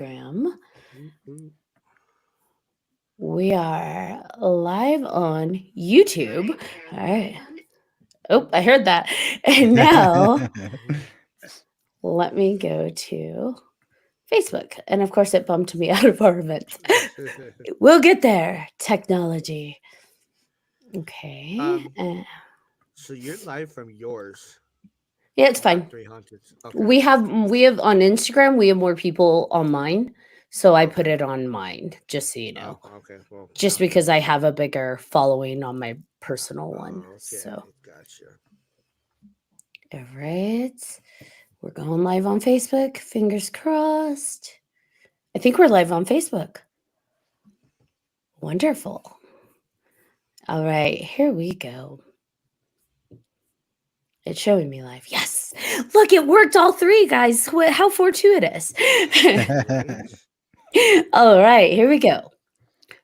Bram. Mhm. We are live on YouTube. All right. Oh, I heard that. And now let me go to Facebook. And of course, it bumped me out of our event. We'll get there. Technology. Okay. um, so you're live from yours, Yeah, it's not fine. Three Haunted. Okay. We have on Instagram, we have more people on mine. So I put Okay. it on mine, just so you Oh, know. okay. Well, Just sounds because good. I have a bigger following on my personal one. So, Okay. Gotcha. all right. We're going live on Facebook. Fingers crossed. I think we're live on Facebook. Wonderful. All right, here we go. It's showing me live. Yes. Look, it worked all three, guys. How fortuitous. Great. All right, here we go.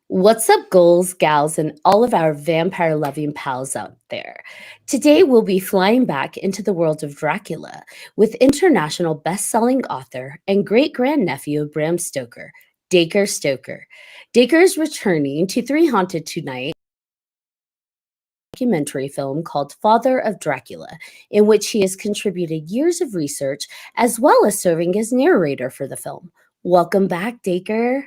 What's up, goals, gals, and all of our vampire loving pals out there? Today, we'll be flying back into the world of Dracula with international best selling author and great grandnephew of Bram Stoker, Dacre Stoker. Dacre is returning to Three Haunted tonight. Documentary film called Father of Dracula, in which he has contributed years of research as well as serving as narrator for the film. Welcome back, Dacre.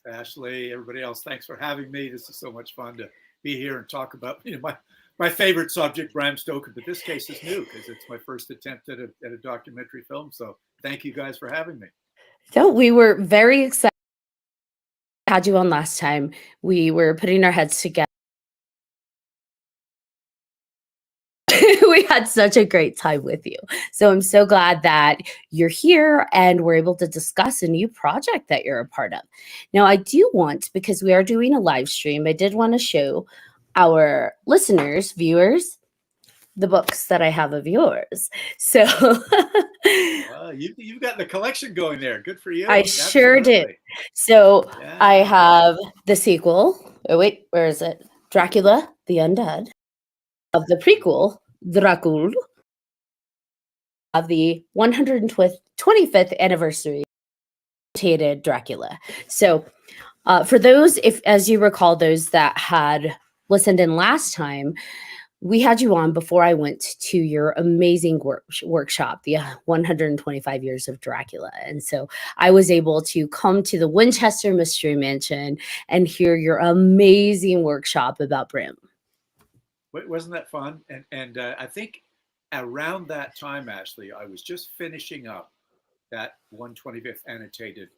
Ashley, everybody else, thanks for having me. This is so much fun to be here and talk about my favorite subject, Bram Stoker. But this case is new because it's my first attempt at a documentary film. So thank you guys for having me. So we were very excited. Had you on last time. We were putting our heads together. We had such a great time with you. So I'm so glad that you're here and we're able to discuss a new project that you're a part of. Now, I do want, because we are doing a live stream, I did want to show our listeners, viewers, the books that I have of yours. So You've got the collection going there. Good for I you. sure did. Absolutely. So I Yeah. have the sequel. Oh, wait, where is it? Dracula, the Undead. Of the prequel, Dracul, of the 125th anniversary annotated Dracula. So, for those, if as you recall, those that had listened in last time, we had you on before I went to your amazing workshop, the 125 years of Dracula. And so I was able to come to the Winchester Mystery Mansion and hear your amazing workshop about Bram. Wasn't that fun? And I think around that time, Ashley, I was just finishing up that 125th annotated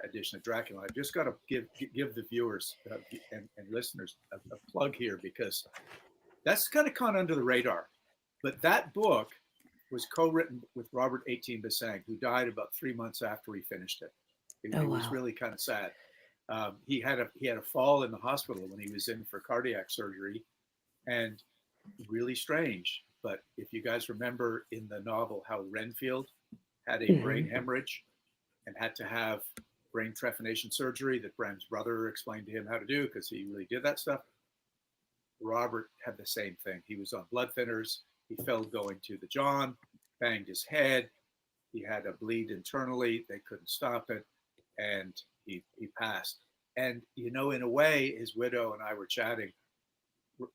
edition of Dracula. I've just got to give the viewers and listeners a plug here because that's kind of gone under the radar. But that book was co-written with Robert 18 Bassang, who died about 3 months after we finished it. Oh, It was wow. really kind of sad. He had a fall in the hospital when he was in for cardiac surgery, and really strange. But if you guys remember in the novel how Renfield had a brain Mhm. hemorrhage and had to have brain trephination surgery that Bram's brother explained to him how to do because he really did that stuff. Robert had the same thing. He was on blood thinners. He fell going to the John, banged his head. He had a bleed internally. They couldn't stop it. And he passed. And, in a way, his widow and I were chatting.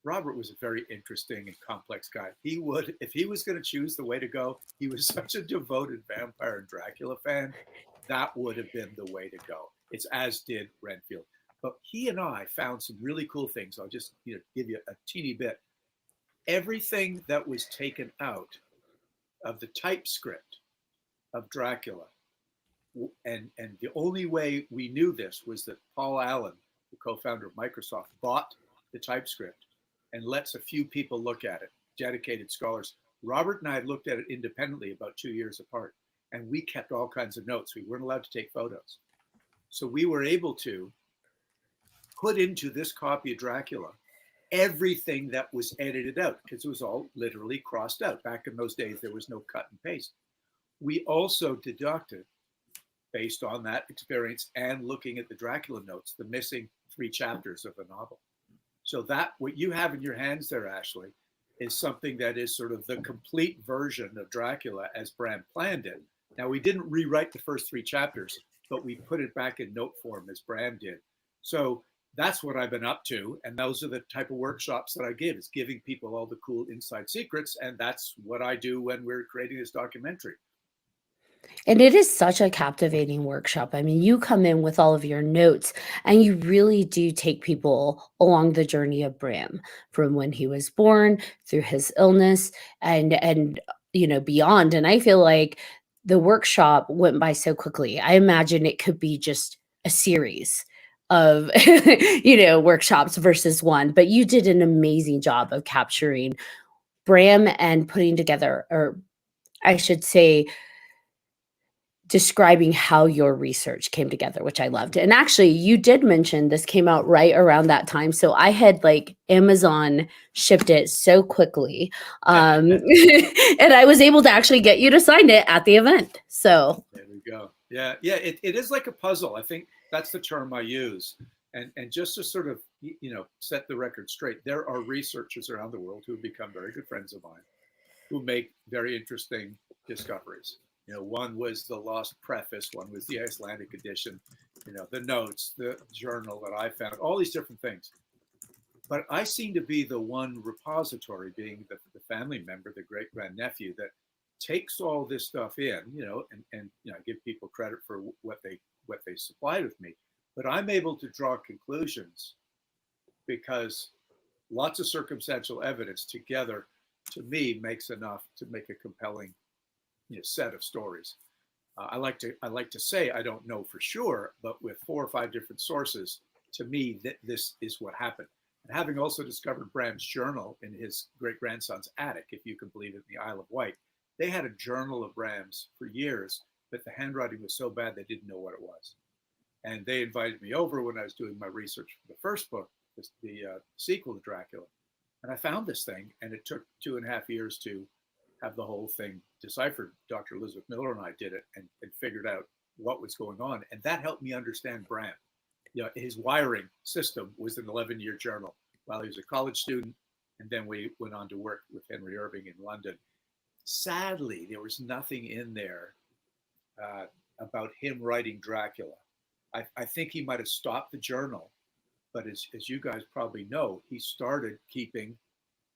Robert was a very interesting and complex guy. If he was going to choose the way to go, he was such a devoted vampire and Dracula fan. That would have been the way to go. It's as did Renfield. But he and I found some really cool things. I'll just give you a teeny bit. Everything that was taken out of the typescript of Dracula, and the only way we knew this was that Paul Allen, the co-founder of Microsoft, bought the typescript and lets a few people look at it, dedicated scholars. Robert and I had looked at it independently about 2 years apart, and we kept all kinds of notes. We weren't allowed to take photos. So we were able to put into this copy of Dracula everything that was edited out because it was all literally crossed out. Back in those days, there was no cut and paste. We also deducted, based on that experience and looking at the Dracula notes, the missing 3 chapters of the novel. So that what you have in your hands there, Ashley, is something that is sort of the complete version of Dracula as Bram planned it. Now, we didn't rewrite the first 3 chapters. but we put it back in note form as Bram did. So that's what I've been up to. And those are the type of workshops that I give, is giving people all the cool inside secrets. And that's what I do when we're creating this documentary. And it is such a captivating workshop. I mean, you come in with all of your notes and you really do take people along the journey of Bram, from when he was born through his illness and beyond. And I feel like the workshop went by so quickly. I imagine it could be just a series of workshops versus one, but you did an amazing job of capturing Bram and putting together, or I should say, describing how your research came together, which I loved. And actually, you did mention this came out right around that time. So I had Amazon shipped it so quickly. And I was able to actually get you to sign it at the event. So there we go. Yeah. It is like a puzzle. I think that's the term I use. And just to sort of, set the record straight, there are researchers around the world who have become very good friends of mine who make very interesting discoveries. One was the Lost Preface, one was the Icelandic edition, the notes, the journal that I found, all these different things. But I seem to be the one repository, being the family member, the great grandnephew, that takes all this stuff in, and I give people credit for what they supplied with me. But I'm able to draw conclusions because lots of circumstantial evidence together, to me, makes enough to make a compelling set of stories. I like to say I don't know for sure, but with 4 or 5 different sources, to me, this is what happened. And having also discovered Bram's journal in his great-grandson's attic, if you can believe it, in the Isle of Wight, they had a journal of Bram's for years, but the handwriting was so bad they didn't know what it was. And they invited me over when I was doing my research for the first book, the sequel to Dracula. And I found this thing, and it took 2.5 years to have the whole thing deciphered. Dr. Elizabeth Miller and I did it and figured out what was going on. And that helped me understand Bram. His wiring system was an 11-year journal while he was a college student. And then we went on to work with Henry Irving in London. Sadly, there was nothing in there about him writing Dracula. I think he might have stopped the journal, but as you guys probably know, he started keeping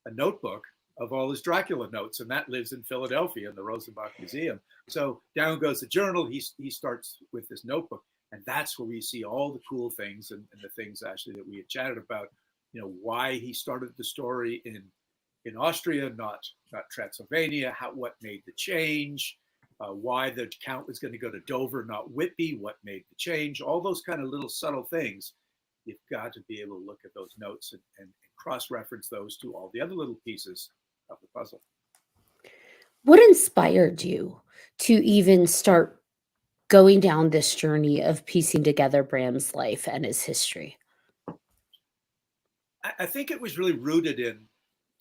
a notebook of all his Dracula notes, and that lives in Philadelphia in the Rosenbach Museum. So down goes the journal. He starts with this notebook, and that's where we see all the cool things and the things actually that we had chatted about. Why he started the story in Austria, not Transylvania. What made the change? Why the count was going to go to Dover, not Whitby? What made the change? All those kind of little subtle things. You've got to be able to look at those notes and cross-reference those to all the other little pieces of the puzzle. what inspired you to even start going down this journey of piecing together Bram's life and his history? I think it was really rooted in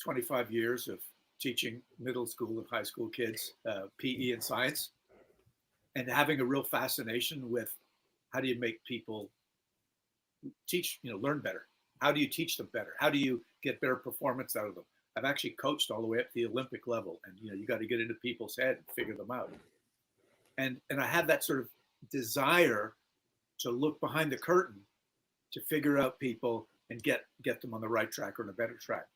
25 years of teaching middle school and high school kids PE and science, and having a real fascination with how do you make people learn better? How do you teach them better? How do you get better performance out of them? I've actually coached all the way up to the Olympic level, and you got to get into people's head and figure them out. And I had that sort of desire to look behind the curtain to figure out people and get them on the right track or on a better track.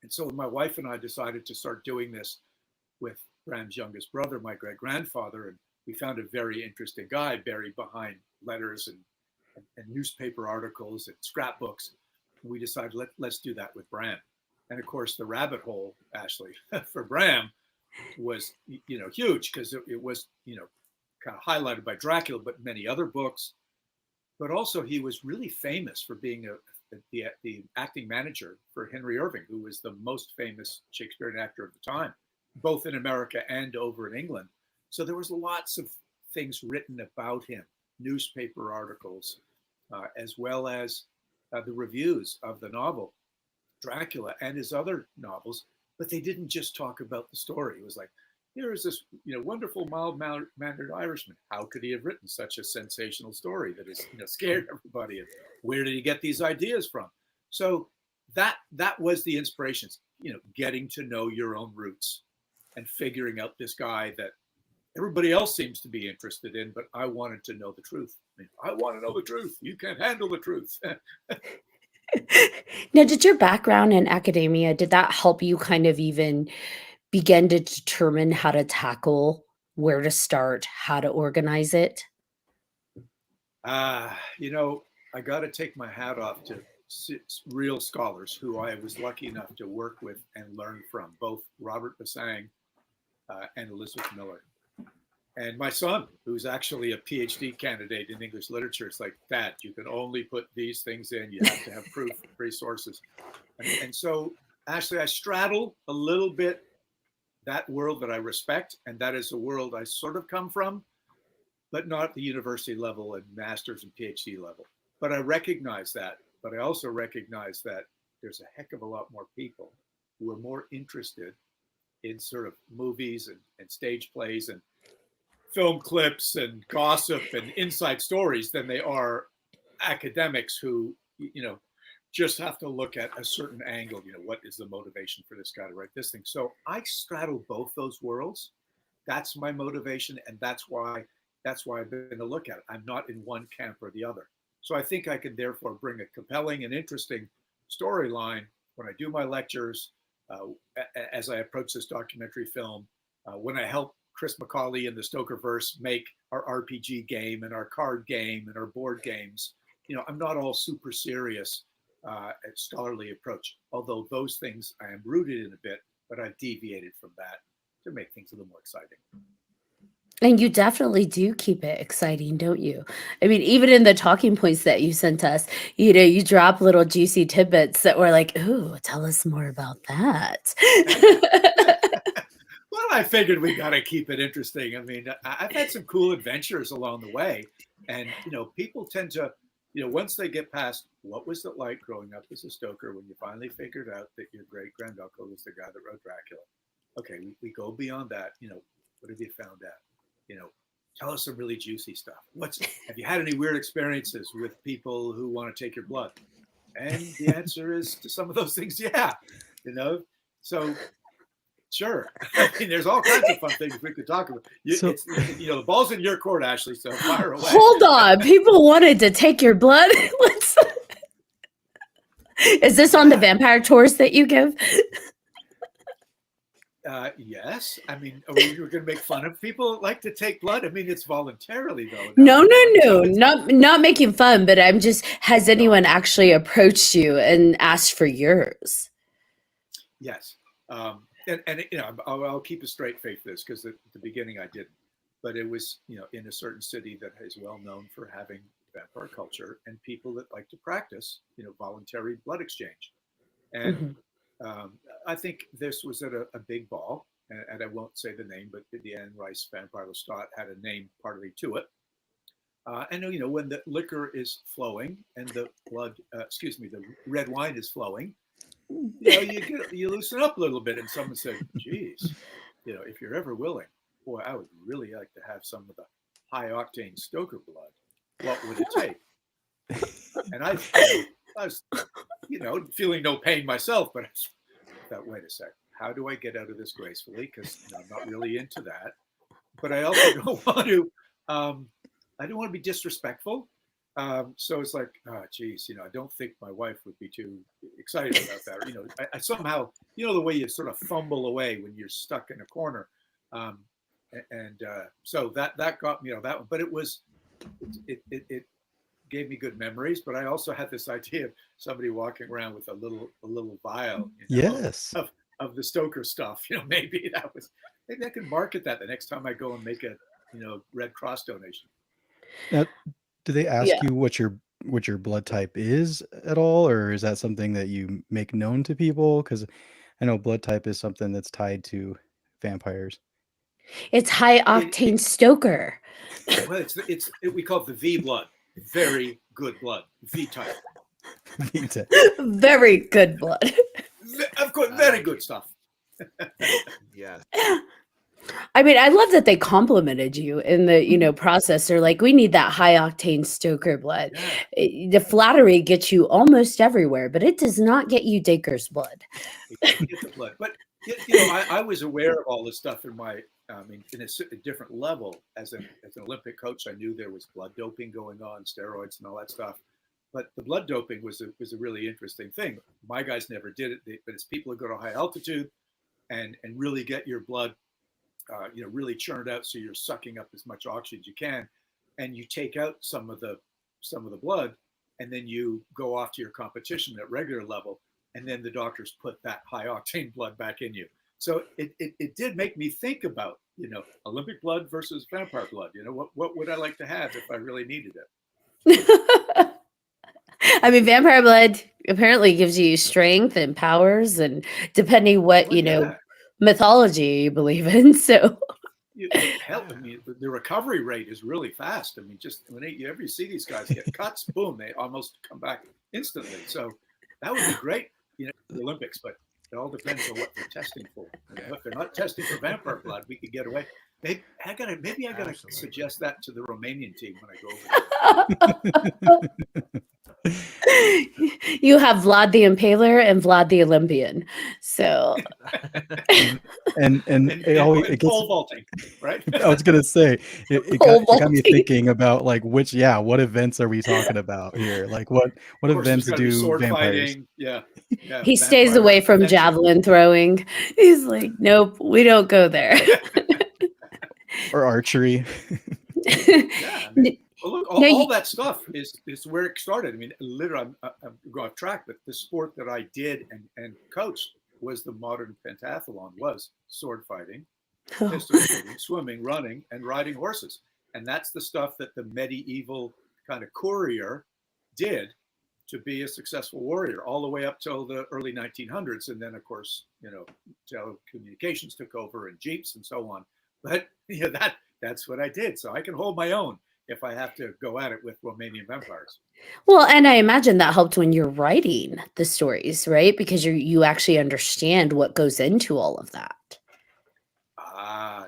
And so my wife and I decided to start doing this with Bram's youngest brother, my great-grandfather, and we found a very interesting guy buried behind letters and newspaper articles and scrapbooks. And we decided let's do that with Bram. And of course, the rabbit hole, Ashley, for Bram was huge, because it was kind of highlighted by Dracula, but many other books. But also, he was really famous for being the acting manager for Henry Irving, who was the most famous Shakespearean actor of the time, both in America and over in England. So there was lots of things written about him, newspaper articles, as well as the reviews of the novel Dracula and his other novels. But they didn't just talk about the story. It was like, here is this wonderful mild-mannered Irishman. How could he have written such a sensational story that has scared everybody? And where did he get these ideas from? So that was the inspirations, getting to know your own roots and figuring out this guy that everybody else seems to be interested in, but I wanted to know the truth. I want to know the truth. You can't handle the truth. Now, did your background in academia, did that help you kind of even begin to determine how to tackle, where to start, how to organize it? You know, I got to take my hat off to real scholars who I was lucky enough to work with and learn from, both Robert Bassang and Elizabeth Miller. And my son, who's actually a PhD candidate in English literature, it's like, Dad, you can only put these things in. You have to have proof, resources. And so, actually, I straddle a little bit that world that I respect, and that is a world I sort of come from, but not at the university level and master's and PhD level. But I recognize that. But I also recognize that there's a heck of a lot more people who are more interested in sort of movies and stage plays and film clips and gossip and inside stories than they are academics who, just have to look at a certain angle. What is the motivation for this guy to write this thing? So I straddle both those worlds. That's my motivation, and that's why I've been to look at it. I'm not in one camp or the other. So I think I can therefore bring a compelling and interesting storyline when I do my lectures, as I approach this documentary film, when I help Chris McCauley and the Stokerverse make our RPG game and our card game and our board games. I'm not all super serious scholarly approach, although those things I am rooted in a bit, but I've deviated from that to make things a little more exciting. And you definitely do keep it exciting, don't you? I mean, even in the talking points that you sent us, you drop little juicy tidbits that were like, ooh, tell us more about that. Well, I figured we got to keep it interesting. I mean, I've had some cool adventures along the way. And, people tend to, once they get past what was it like growing up as a Stoker when you finally figured out that your great-granduncle was the guy that wrote Dracula. Okay, we go beyond that. What have you found out? Tell us some really juicy stuff. Have you had any weird experiences with people who want to take your blood? And the answer is to some of those things, yeah. So sure. I mean, there's all kinds of fun things we could talk about. The ball's in your court, Ashley. So fire away. Hold on, people wanted to take your blood. Is this on the vampire tours that you give? Yes. I mean, we were going to make fun of people like to take blood. I mean, it's voluntarily though. No. Not making fun, but I'm just, has anyone actually approached you and asked for yours? Yes. And I'll keep a straight face with this because at the beginning I didn't, but it was, in a certain city that is well known for having vampire culture and people that like to practice, voluntary blood exchange. And I think this was at a big ball, and I won't say the name, but the Anne Rice Vampire Lestat had a name partly to it. And when the liquor is flowing and the the red wine is flowing, you loosen up a little bit. And someone said, geez, if you're ever willing, boy, I would really like to have some of the high octane Stoker blood. What would it take? And I was, feeling no pain myself, but I thought, wait a sec, how do I get out of this gracefully? Because I'm not really into that. But I also don't want to, I don't want to be disrespectful. So it's like, oh, geez, I don't think my wife would be too excited about that. Or, I somehow, the way you sort of fumble away when you're stuck in a corner. So that got me, that one. But it gave me good memories. But I also had this idea of somebody walking around with a little vial, yes, of the Stoker stuff. Maybe I could market that the next time I go and make a Red Cross donation. Now, do they ask you what your blood type is at all, or is that something that you make known to people? Because I know blood type is something that's tied to vampires. It's high octane Stoker. Well, we call it the V blood. Very good blood. V type. Very good blood. Of course, very good stuff. Yes. I mean, I love that they complimented you in the process. They're like, we need that high octane Stoker blood. Yeah. The flattery gets you almost everywhere, but it does not get you Dacre's blood. You get the blood. But I was aware of all this stuff in my I mean, in a different level. As an Olympic coach, I knew there was blood doping going on, steroids and all that stuff. But the blood doping was a really interesting thing. My guys never did it, but it's people who go to high altitude and really get your blood, really churned out, so you're sucking up as much oxygen as you can, and you take out some of the blood, and then you go off to your competition at regular level, and then the doctors put that high octane blood back in you. So it did make me think about, Olympic blood versus vampire blood. What would I like to have if I really needed it? I mean, vampire blood apparently gives you strength and powers, and depending what, mythology you believe in. So Hell, I mean, the recovery rate is really fast. I mean, just when you ever see these guys get cuts, boom, they almost come back instantly. So that would be great, the Olympics, but it all depends on what they're testing for. If they're not testing for vampire blood, we could get away. Maybe I gotta suggest that to the Romanian team when I go over there. You have Vlad the Impaler and Vlad the Olympian. So and it gets pole vaulting, right? I was gonna say it got me thinking about like what events are we talking about here? Like what events do sword vampires? Fighting, yeah. He stays away from javelin throwing. He's like, nope, we don't go there. Or archery. Yeah, I mean, look, all that stuff is where it started. I mean, literally, I'm going off track, but the sport that I did and coached was the modern pentathlon, was sword fighting, pistol shooting, swimming, running, and riding horses. And that's the stuff that the medieval kind of courier did to be a successful warrior, all the way up till the early 1900s. And then, of course, telecommunications took over and jeeps and so on. But that's what I did. So I can hold my own if I have to go at it with Romanian vampires. Well, and I imagine that helped when you're writing the stories, right? Because you actually understand what goes into all of that.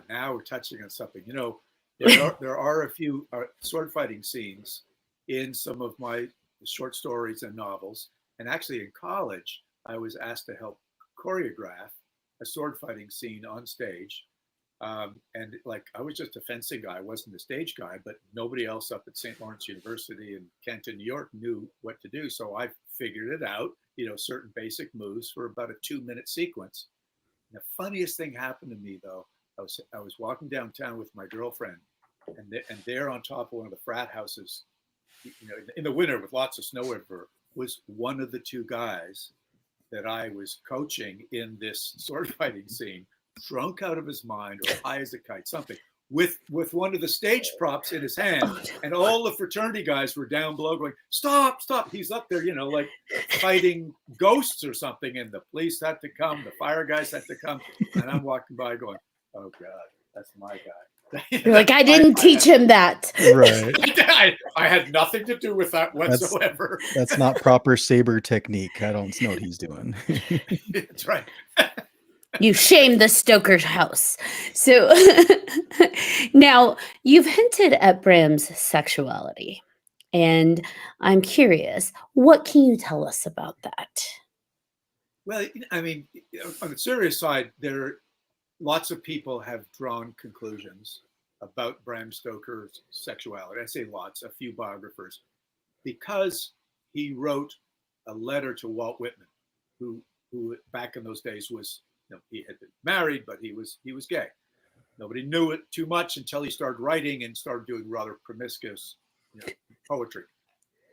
Now we're touching on something. There are a few sword fighting scenes in some of my short stories and novels. And actually in college, I was asked to help choreograph a sword fighting scene on stage. And I was just a fencing guy. I wasn't a stage guy, but nobody else up at St. Lawrence University in Canton, New York knew what to do. So I figured it out, certain basic moves for about a 2-minute sequence. And the funniest thing happened to me though, I was walking downtown with my girlfriend, and there on top of one of the frat houses, in the winter with lots of snow everywhere, was one of the two guys that I was coaching in this sword fighting scene, drunk out of his mind or high as a kite, something, with one of the stage props in his hand. And all the fraternity guys were down below going, stop. He's up there, fighting ghosts or something. And the police had to come, the fire guys had to come. And I'm walking by going, oh God, that's my guy. You're like, I didn't teach him that. Right. I had nothing to do with that whatsoever. That's not proper saber technique. I don't know what he's doing. That's right. You shame the Stoker house. So now you've hinted at Bram's sexuality, and I'm curious, what can you tell us about that? Well, I mean, on the serious side, lots of people have drawn conclusions about Bram Stoker's sexuality. I say lots, a few biographers, because he wrote a letter to Walt Whitman, who back in those days was, he had been married, but he was gay. Nobody knew it too much until he started writing and started doing rather promiscuous poetry.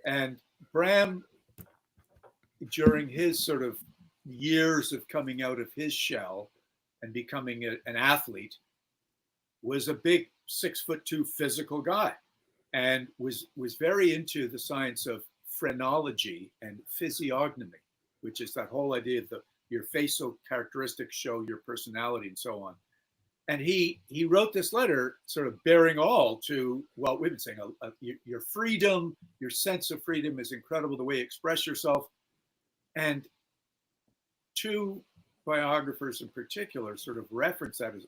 And Bram, during his sort of years of coming out of his shell and becoming an athlete, was a big 6'2" physical guy, and was very into the science of phrenology and physiognomy, which is that whole idea of your facial characteristics show your personality and so on. And he wrote this letter sort of bearing all to Walt Whitman, saying your freedom, your sense of freedom is incredible, the way you express yourself. And two biographers in particular sort of reference that as,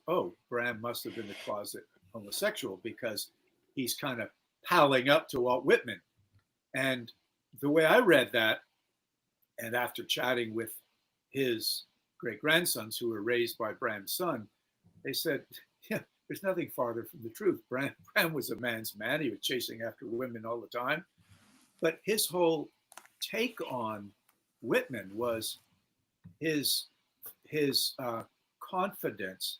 Bram must have been the closet homosexual because he's kind of palling up to Walt Whitman. And the way I read that, and after chatting with his great-grandsons who were raised by Bram's son, they said, yeah, there's nothing farther from the truth. Bram was a man's man. He was chasing after women all the time. But his whole take on Whitman was his confidence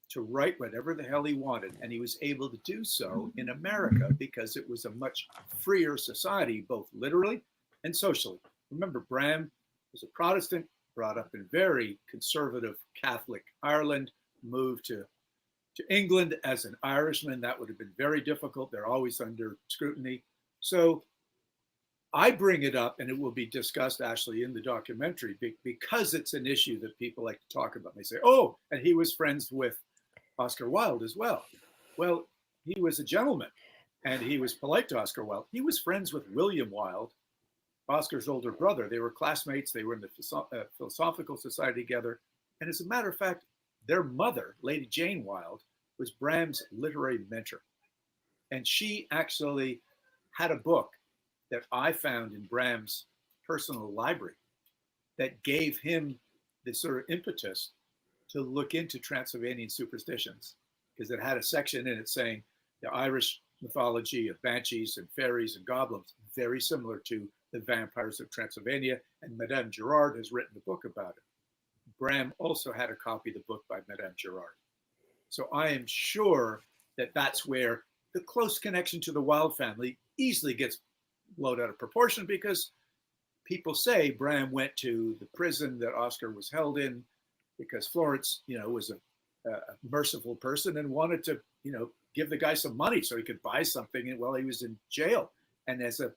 to write whatever the hell he wanted. And he was able to do so in America because it was a much freer society, both literally and socially. Remember, Bram was a Protestant, brought up in very conservative Catholic Ireland, moved to England as an Irishman. That would have been very difficult. They're always under scrutiny. So I bring it up, and it will be discussed, Ashley, in the documentary, because it's an issue that people like to talk about. They say, oh, and he was friends with Oscar Wilde as well. Well, he was a gentleman, and he was polite to Oscar Wilde. He was friends with William Wilde, Oscar's older brother. They were classmates. They were in the Philosophical Society together. And as a matter of fact, their mother, Lady Jane Wilde, was Bram's literary mentor. And she actually had a book that I found in Bram's personal library that gave him the sort of impetus to look into Transylvanian superstitions, because it had a section in it saying the Irish mythology of banshees and fairies and goblins, very similar to the vampires of Transylvania, and Madame Gerard has written a book about it. Bram also had a copy of the book by Madame Gerard. So I am sure that that's where the close connection to the Wilde family easily gets blown out of proportion, because people say Bram went to the prison that Oscar was held in because Florence, was a merciful person and wanted to, give the guy some money so he could buy something while he was in jail. And as a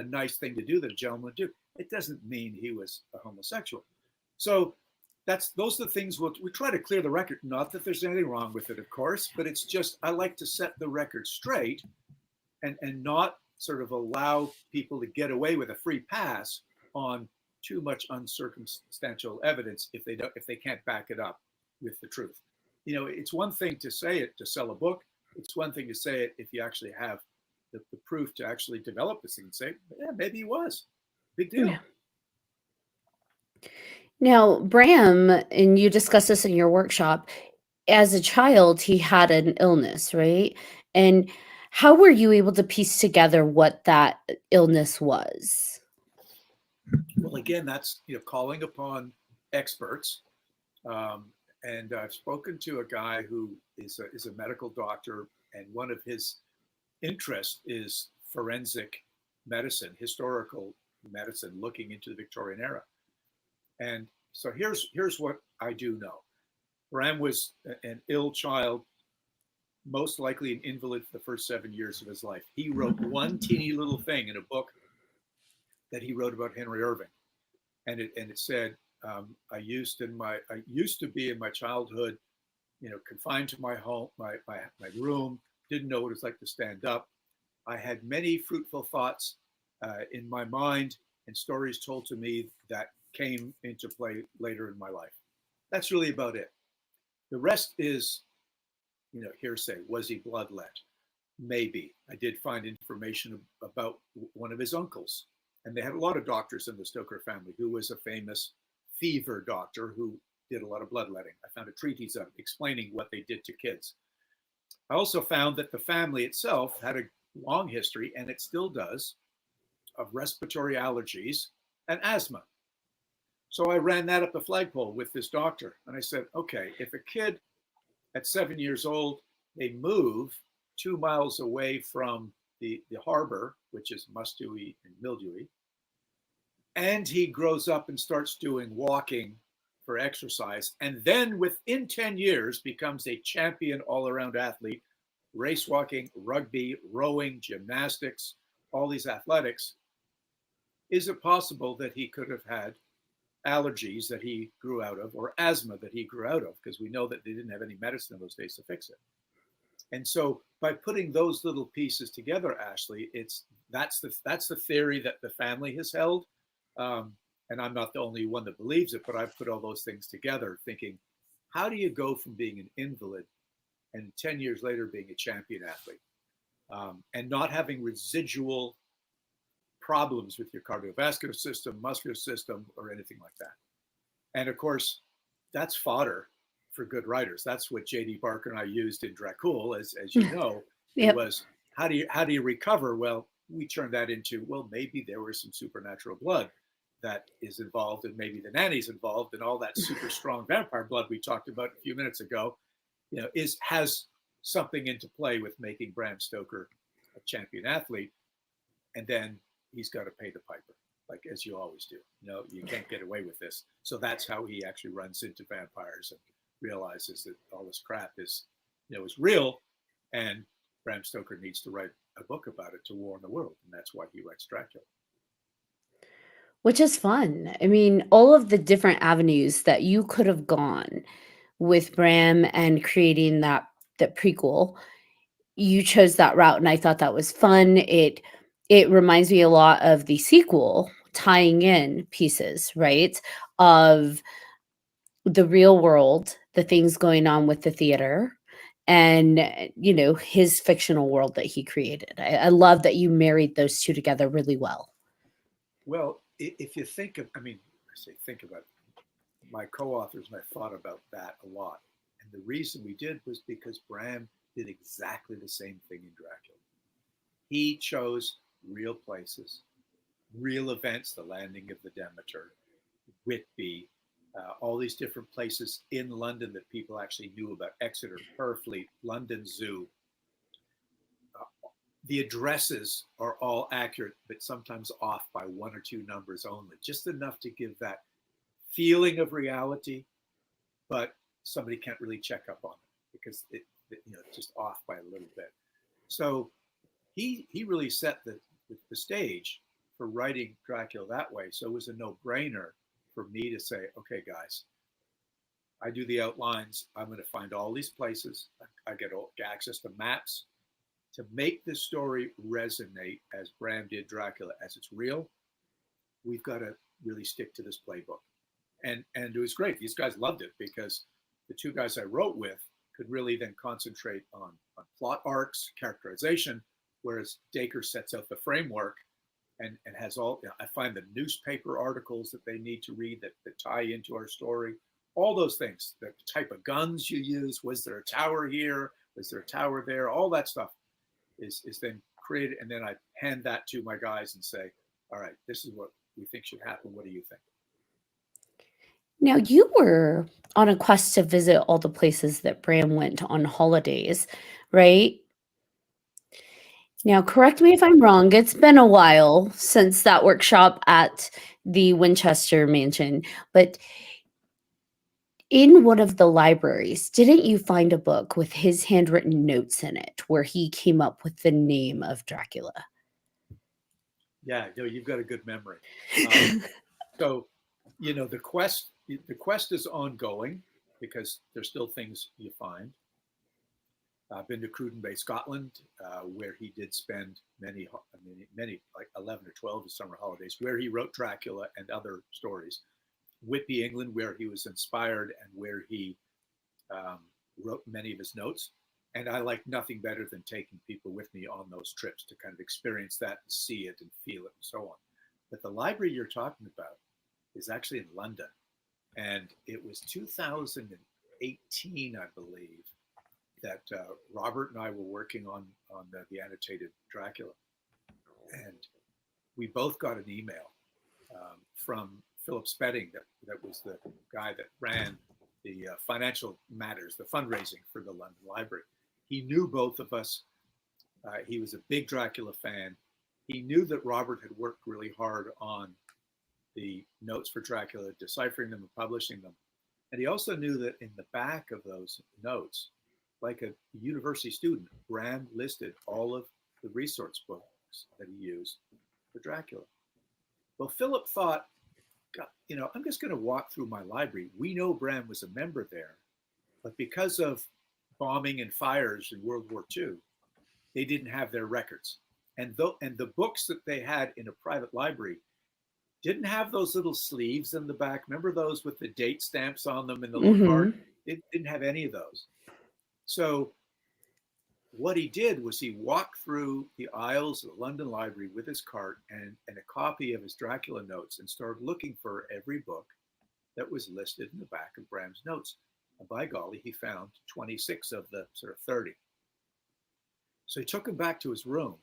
nice thing to do that a gentleman would do. It doesn't mean he was a homosexual. So those are the things we try to clear the record. Not that there's anything wrong with it, of course, but it's just, I like to set the record straight and not sort of allow people to get away with a free pass on too much uncircumstantial evidence if they can't back it up with the truth. It's one thing to say it to sell a book. It's one thing to say it if you actually have the proof to actually develop this thing and say, yeah, maybe he was. Big deal. Yeah. Now, Bram, and you discuss this in your workshop, as a child, he had an illness, right? And how were you able to piece together what that illness was? Well, again, that's calling upon experts. And I've spoken to a guy who is a medical doctor, and one of his interests is forensic medicine, historical medicine, looking into the Victorian era. And so here's what I do know. Bram was an ill child, most likely an invalid for the first 7 years of his life. He wrote one teeny little thing in a book that he wrote about Henry Irving, and it said, I used to be in my childhood, confined to my home, my room, didn't know what it was like to stand up. I had many fruitful thoughts in my mind and stories told to me that came into play later in my life. That's really about it. The rest is, hearsay. Was he bloodlet? Maybe. I did find information about one of his uncles, and they had a lot of doctors in the Stoker family, who was a famous fever doctor who did a lot of bloodletting. I found a treatise of explaining what they did to kids. I also found that the family itself had a long history, and it still does, of respiratory allergies and asthma. So I ran that up the flagpole with this doctor, and I said, okay, if a kid at 7 years old, they move 2 miles away from the harbor, which is mustewy and mildewy, and he grows up and starts doing walking for exercise, and then within 10 years becomes a champion all-around athlete, race walking, rugby, rowing, gymnastics, all these athletics, is it possible that he could have had allergies that he grew out of, or asthma that he grew out of? Because we know that they didn't have any medicine in those days to fix it. And so by putting those little pieces together, Ashley, that's the theory that the family has held. And I'm not the only one that believes it, but I've put all those things together thinking, how do you go from being an invalid and 10 years later being a champion athlete, and not having residual problems with your cardiovascular system, muscular system, or anything like that? And of course, that's fodder for good writers. That's what J.D. Barker and I used in Dracula, as you know. Yep. It was how do you recover? Well, we turned that into, well, maybe there was some supernatural blood that is involved, and maybe the nanny's involved, and all that super strong vampire blood we talked about a few minutes ago, you know, has something into play with making Bram Stoker a champion athlete. And then he's got to pay the piper, like as you always do. You know, you can't get away with this. So that's how he actually runs into vampires and realizes that all this crap is, you know, is real, and Bram Stoker needs to write a book about it to warn the world, and that's why he writes Dracula. Which is fun. I mean, all of the different avenues that you could have gone with Bram and creating that prequel, you chose that route, and I thought that was fun. It reminds me a lot of the sequel, tying in pieces, right, of the real world, the things going on with the theater, and you know, his fictional world that he created. I love that you married those two together really well. Well, if you think of, I mean, I say think about it. My co-authors and I thought about that a lot. And the reason we did was because Bram did exactly the same thing in Dracula. He chose real places, real events, the landing of the Demeter, Whitby, all these different places in London that people actually knew about, Exeter, Purfleet, London Zoo. The addresses are all accurate, but sometimes off by one or two numbers only, just enough to give that feeling of reality, but somebody can't really check up on it because it's just off by a little bit. So he really set the stage for writing Dracula that way. So it was a no-brainer for me to say, okay, guys, I do the outlines. I'm going to find all these places. I get access to maps. To make this story resonate as Bram did Dracula, as it's real, we've got to really stick to this playbook. And it was great. These guys loved it because the two guys I wrote with could really then concentrate on plot arcs, characterization, whereas Dacre sets out the framework and has all, I find the newspaper articles that they need to read that tie into our story, all those things, the type of guns you use, was there a tower here, was there a tower there, all that stuff is then created, and then I hand that to my guys and say, all right, this is what we think should happen. What do you think? Now, you were on a quest to visit all the places that Bram went on holidays, right? Now, correct me if I'm wrong. It's been a while since that workshop at the Winchester Mansion, but in one of the libraries, didn't you find a book with his handwritten notes in it where he came up with the name of Dracula? Yeah, no, you've got a good memory. So, you know, the quest is ongoing because there's still things you find. I've been to Cruden Bay, Scotland, where he did spend many, like 11 or 12 of summer holidays, where he wrote Dracula and other stories. Whitby, England, where he was inspired and where he wrote many of his notes. And I like nothing better than taking people with me on those trips to kind of experience that and see it and feel it and so on. But the library you're talking about is actually in London. And it was 2018, I believe, that Robert and I were working on the annotated Dracula. And we both got an email from Philip Spedding, that was the guy that ran the financial matters, the fundraising for the London Library. He knew both of us. He was a big Dracula fan. He knew that Robert had worked really hard on the notes for Dracula, deciphering them and publishing them. And he also knew that in the back of those notes, like a university student, Bram listed all of the resource books that he used for Dracula. Well, Philip thought, God, you know, I'm just going to walk through my library. We know Bram was a member there, but because of bombing and fires in World War II, they didn't have their records. And the books that they had in a private library didn't have those little sleeves in the back. Remember those with the date stamps on them in the little card? It didn't have any of those. So what he did was he walked through the aisles of the London Library with his cart and a copy of his Dracula notes and started looking for every book that was listed in the back of Bram's notes. And by golly, he found 26 of the sort of 30. So he took them back to his room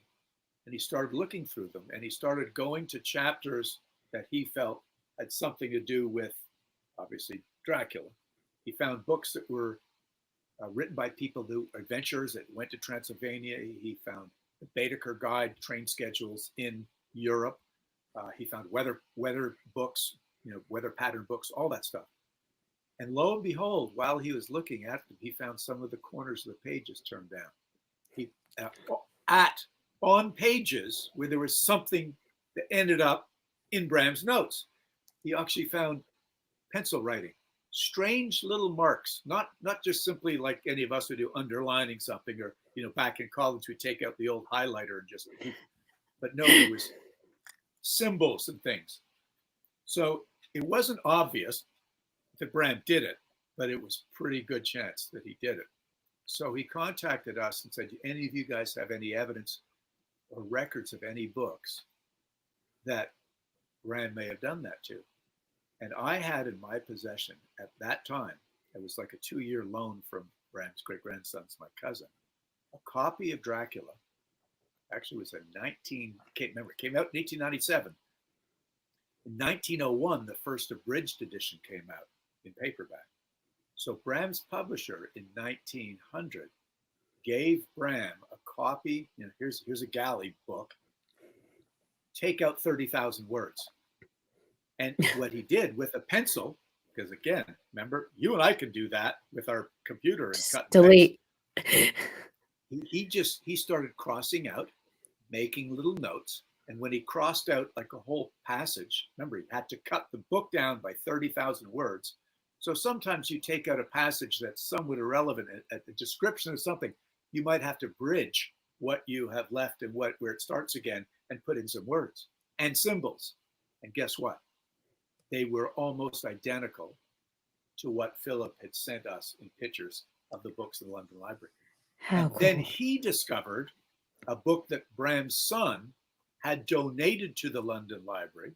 and he started looking through them, and he started going to chapters that he felt had something to do with, obviously, Dracula. He found books that were written by people who adventurers that went to Transylvania. He found the Baedeker Guide train schedules in Europe. He found weather books, weather pattern books, all that stuff. And lo and behold, while he was looking at them, he found some of the corners of the pages turned down. He on pages where there was something that ended up in Bram's notes. He actually found pencil writing, strange little marks, not just simply like any of us would do, underlining something, or back in college we take out the old highlighter and just, but no, there was symbols and things. So it wasn't obvious that Bram did it, but it was pretty good chance that he did it. So he contacted us and said, do any of you guys have any evidence or records of any books that Bram may have done that to? And I had in my possession at that time, it was like a 2-year loan from Bram's great-grandson's, my cousin, a copy of Dracula. Actually, it was came out in 1897. In 1901, the first abridged edition came out in paperback. So Bram's publisher in 1900 gave Bram a copy. Here's a galley book. Take out 30,000 words. And what he did with a pencil, because again, remember, you and I can do that with our computer and cut and delete. He started crossing out, making little notes. And when he crossed out like a whole passage, remember, he had to cut the book down by 30,000 words. So sometimes you take out a passage that's somewhat irrelevant at the description of something, you might have to bridge what you have left and where it starts again and put in some words and symbols. And guess what? They were almost identical to what Philip had sent us in pictures of the books in the London Library. How cool. Then he discovered a book that Bram's son had donated to the London Library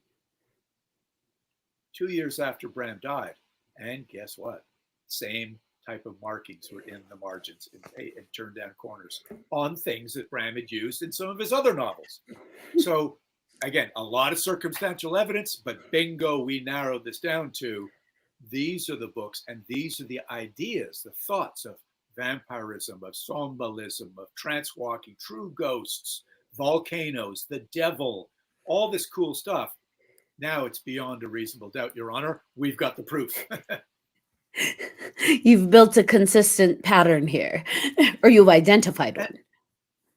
2 years after Bram died. And guess what? Same type of markings were in the margins and turned down corners on things that Bram had used in some of his other novels. So again, a lot of circumstantial evidence, but bingo, we narrowed this down to these are the books and these are the ideas, the thoughts of vampirism, of somnambulism, of trance walking, true ghosts, volcanoes, the devil, all this cool stuff. Now it's beyond a reasonable doubt, Your Honor. We've got the proof. You've built a consistent pattern here, or you've identified one.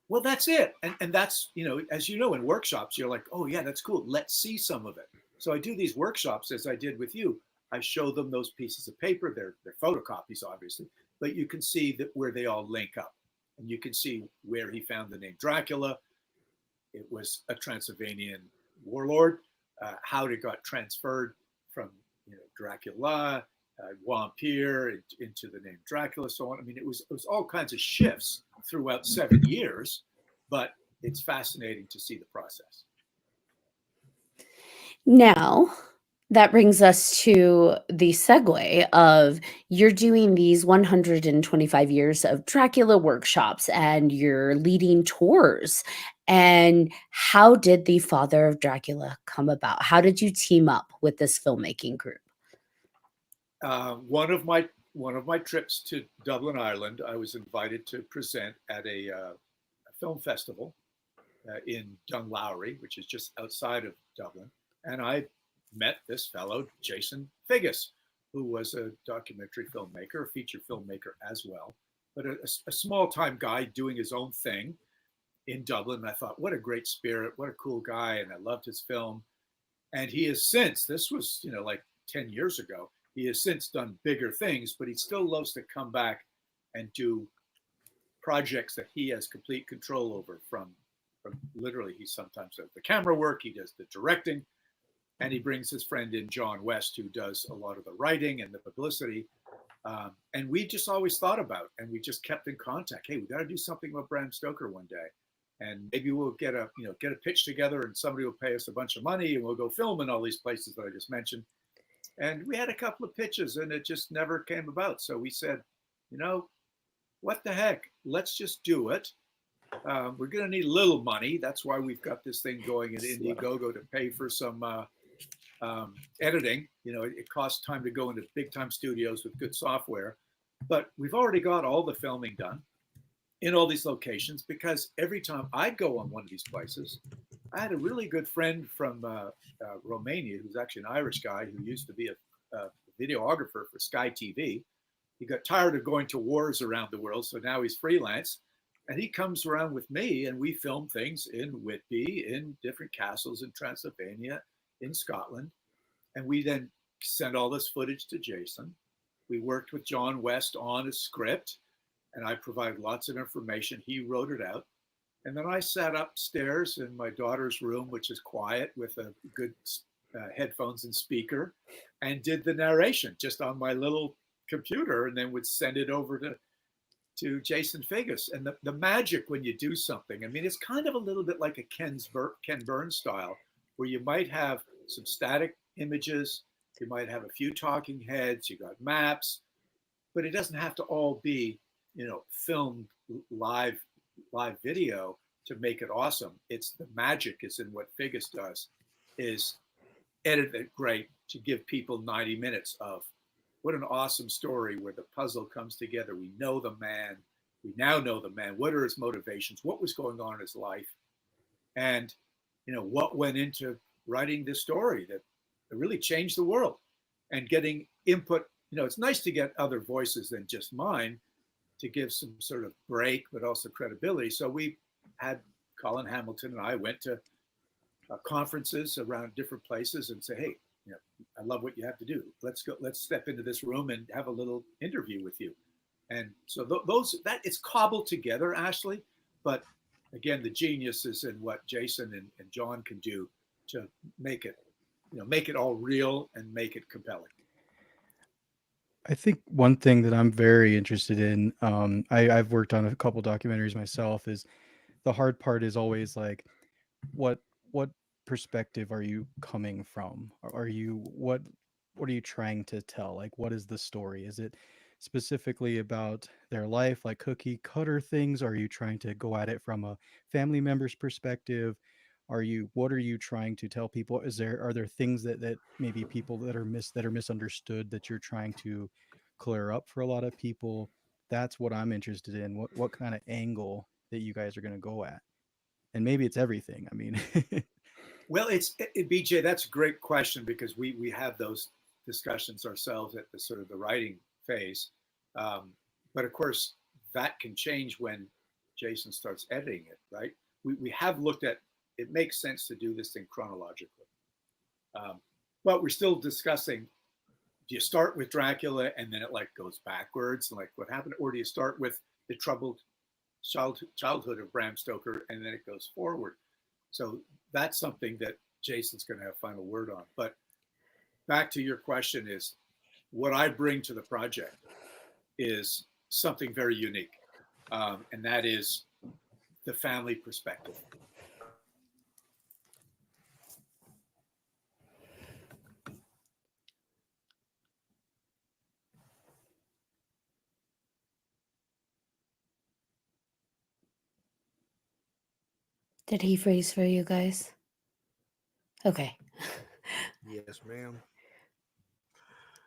Well, that's it. And that's, as you know, in workshops, you're like, oh, yeah, that's cool. Let's see some of it. So I do these workshops as I did with you. I show them those pieces of paper. They're photocopies, obviously, but you can see that where they all link up. And you can see where he found the name Dracula. It was a Transylvanian warlord. How it got transferred from Dracula, Vampire into the name Dracula, so on. I mean, it was all kinds of shifts throughout 7 years, but it's fascinating to see the process. Now, that brings us to the segue of you're doing these 125 years of Dracula workshops and you're leading tours. And how did the Father of Dracula come about? How did you team up with this filmmaking group? One of my trips to Dublin, Ireland, I was invited to present at a film festival in Dunlowry, which is just outside of Dublin, and I met this fellow, Jason Figgis, who was a documentary filmmaker, a feature filmmaker as well, but a small-time guy doing his own thing in Dublin. And I thought, what a great spirit, what a cool guy, and I loved his film. And he has since, this was, like 10 years ago, he has since done bigger things, but he still loves to come back and do projects that he has complete control over from literally, he sometimes does the camera work, he does the directing, and he brings his friend in, John West, who does a lot of the writing and the publicity. And we just always thought about, and we just kept in contact. Hey, we got to do something about Bram Stoker one day. And maybe we'll get a pitch together and somebody will pay us a bunch of money and we'll go film in all these places that I just mentioned. And we had a couple of pitches and it just never came about. So we said, what the heck? Let's just do it. We're going to need a little money. That's why we've got this thing going at Indiegogo to pay for some editing. It costs time to go into big time studios with good software. But we've already got all the filming done in all these locations, because every time I go on one of these places, I had a really good friend from Romania, who's actually an Irish guy who used to be a videographer for Sky TV. He got tired of going to wars around the world, so now he's freelance. And he comes around with me and we film things in Whitby, in different castles in Transylvania, in Scotland. And we then send all this footage to Jason. We worked with John West on a script, and I provided lots of information. He wrote it out. And then I sat upstairs in my daughter's room, which is quiet, with a good headphones and speaker, and did the narration just on my little computer, and then would send it over to Jason Figgis. And the magic when you do something, I mean, it's kind of a little bit like a Ken Burns style, where you might have some static images, you might have a few talking heads, you got maps, but it doesn't have to all be, filmed live video to make it awesome. It's the magic is in what Figgis does, is edit it great to give people 90 minutes of what an awesome story where the puzzle comes together. We know the man. We now know the man. What are his motivations? What was going on in his life? And, what went into writing this story that really changed the world, and getting input. It's nice to get other voices than just mine to give some sort of break, but also credibility. So we had Colin Hamilton and I went to conferences around different places and say, hey, I love what you have to do. Let's step into this room and have a little interview with you. And so that it's cobbled together, Ashley. But again, the genius is in what Jason and John can do to make it all real and make it compelling. I think one thing that I'm very interested in, I've worked on a couple documentaries myself, is the hard part is always like, what perspective are you coming from? What are you trying to tell? Like, what is the story? Is it specifically about their life, like cookie cutter things? Are you trying to go at it from a family member's perspective? What are you trying to tell people? Are there things that maybe people that are misunderstood that you're trying to clear up for a lot of people? That's what I'm interested in. What kind of angle that you guys are going to go at? And maybe it's everything. I mean, well, BJ, that's a great question, because we have those discussions ourselves at the sort of the writing phase. But of course, that can change when Jason starts editing it, right? We have looked at, it makes sense to do this thing chronologically. But we're still discussing, do you start with Dracula and then it like goes backwards, like what happened? Or do you start with the troubled childhood of Bram Stoker and then it goes forward? So that's something that Jason's going to have final word on. But back to your question, is what I bring to the project is something very unique. And that is the family perspective. Did he freeze for you guys? Okay. Yes, ma'am.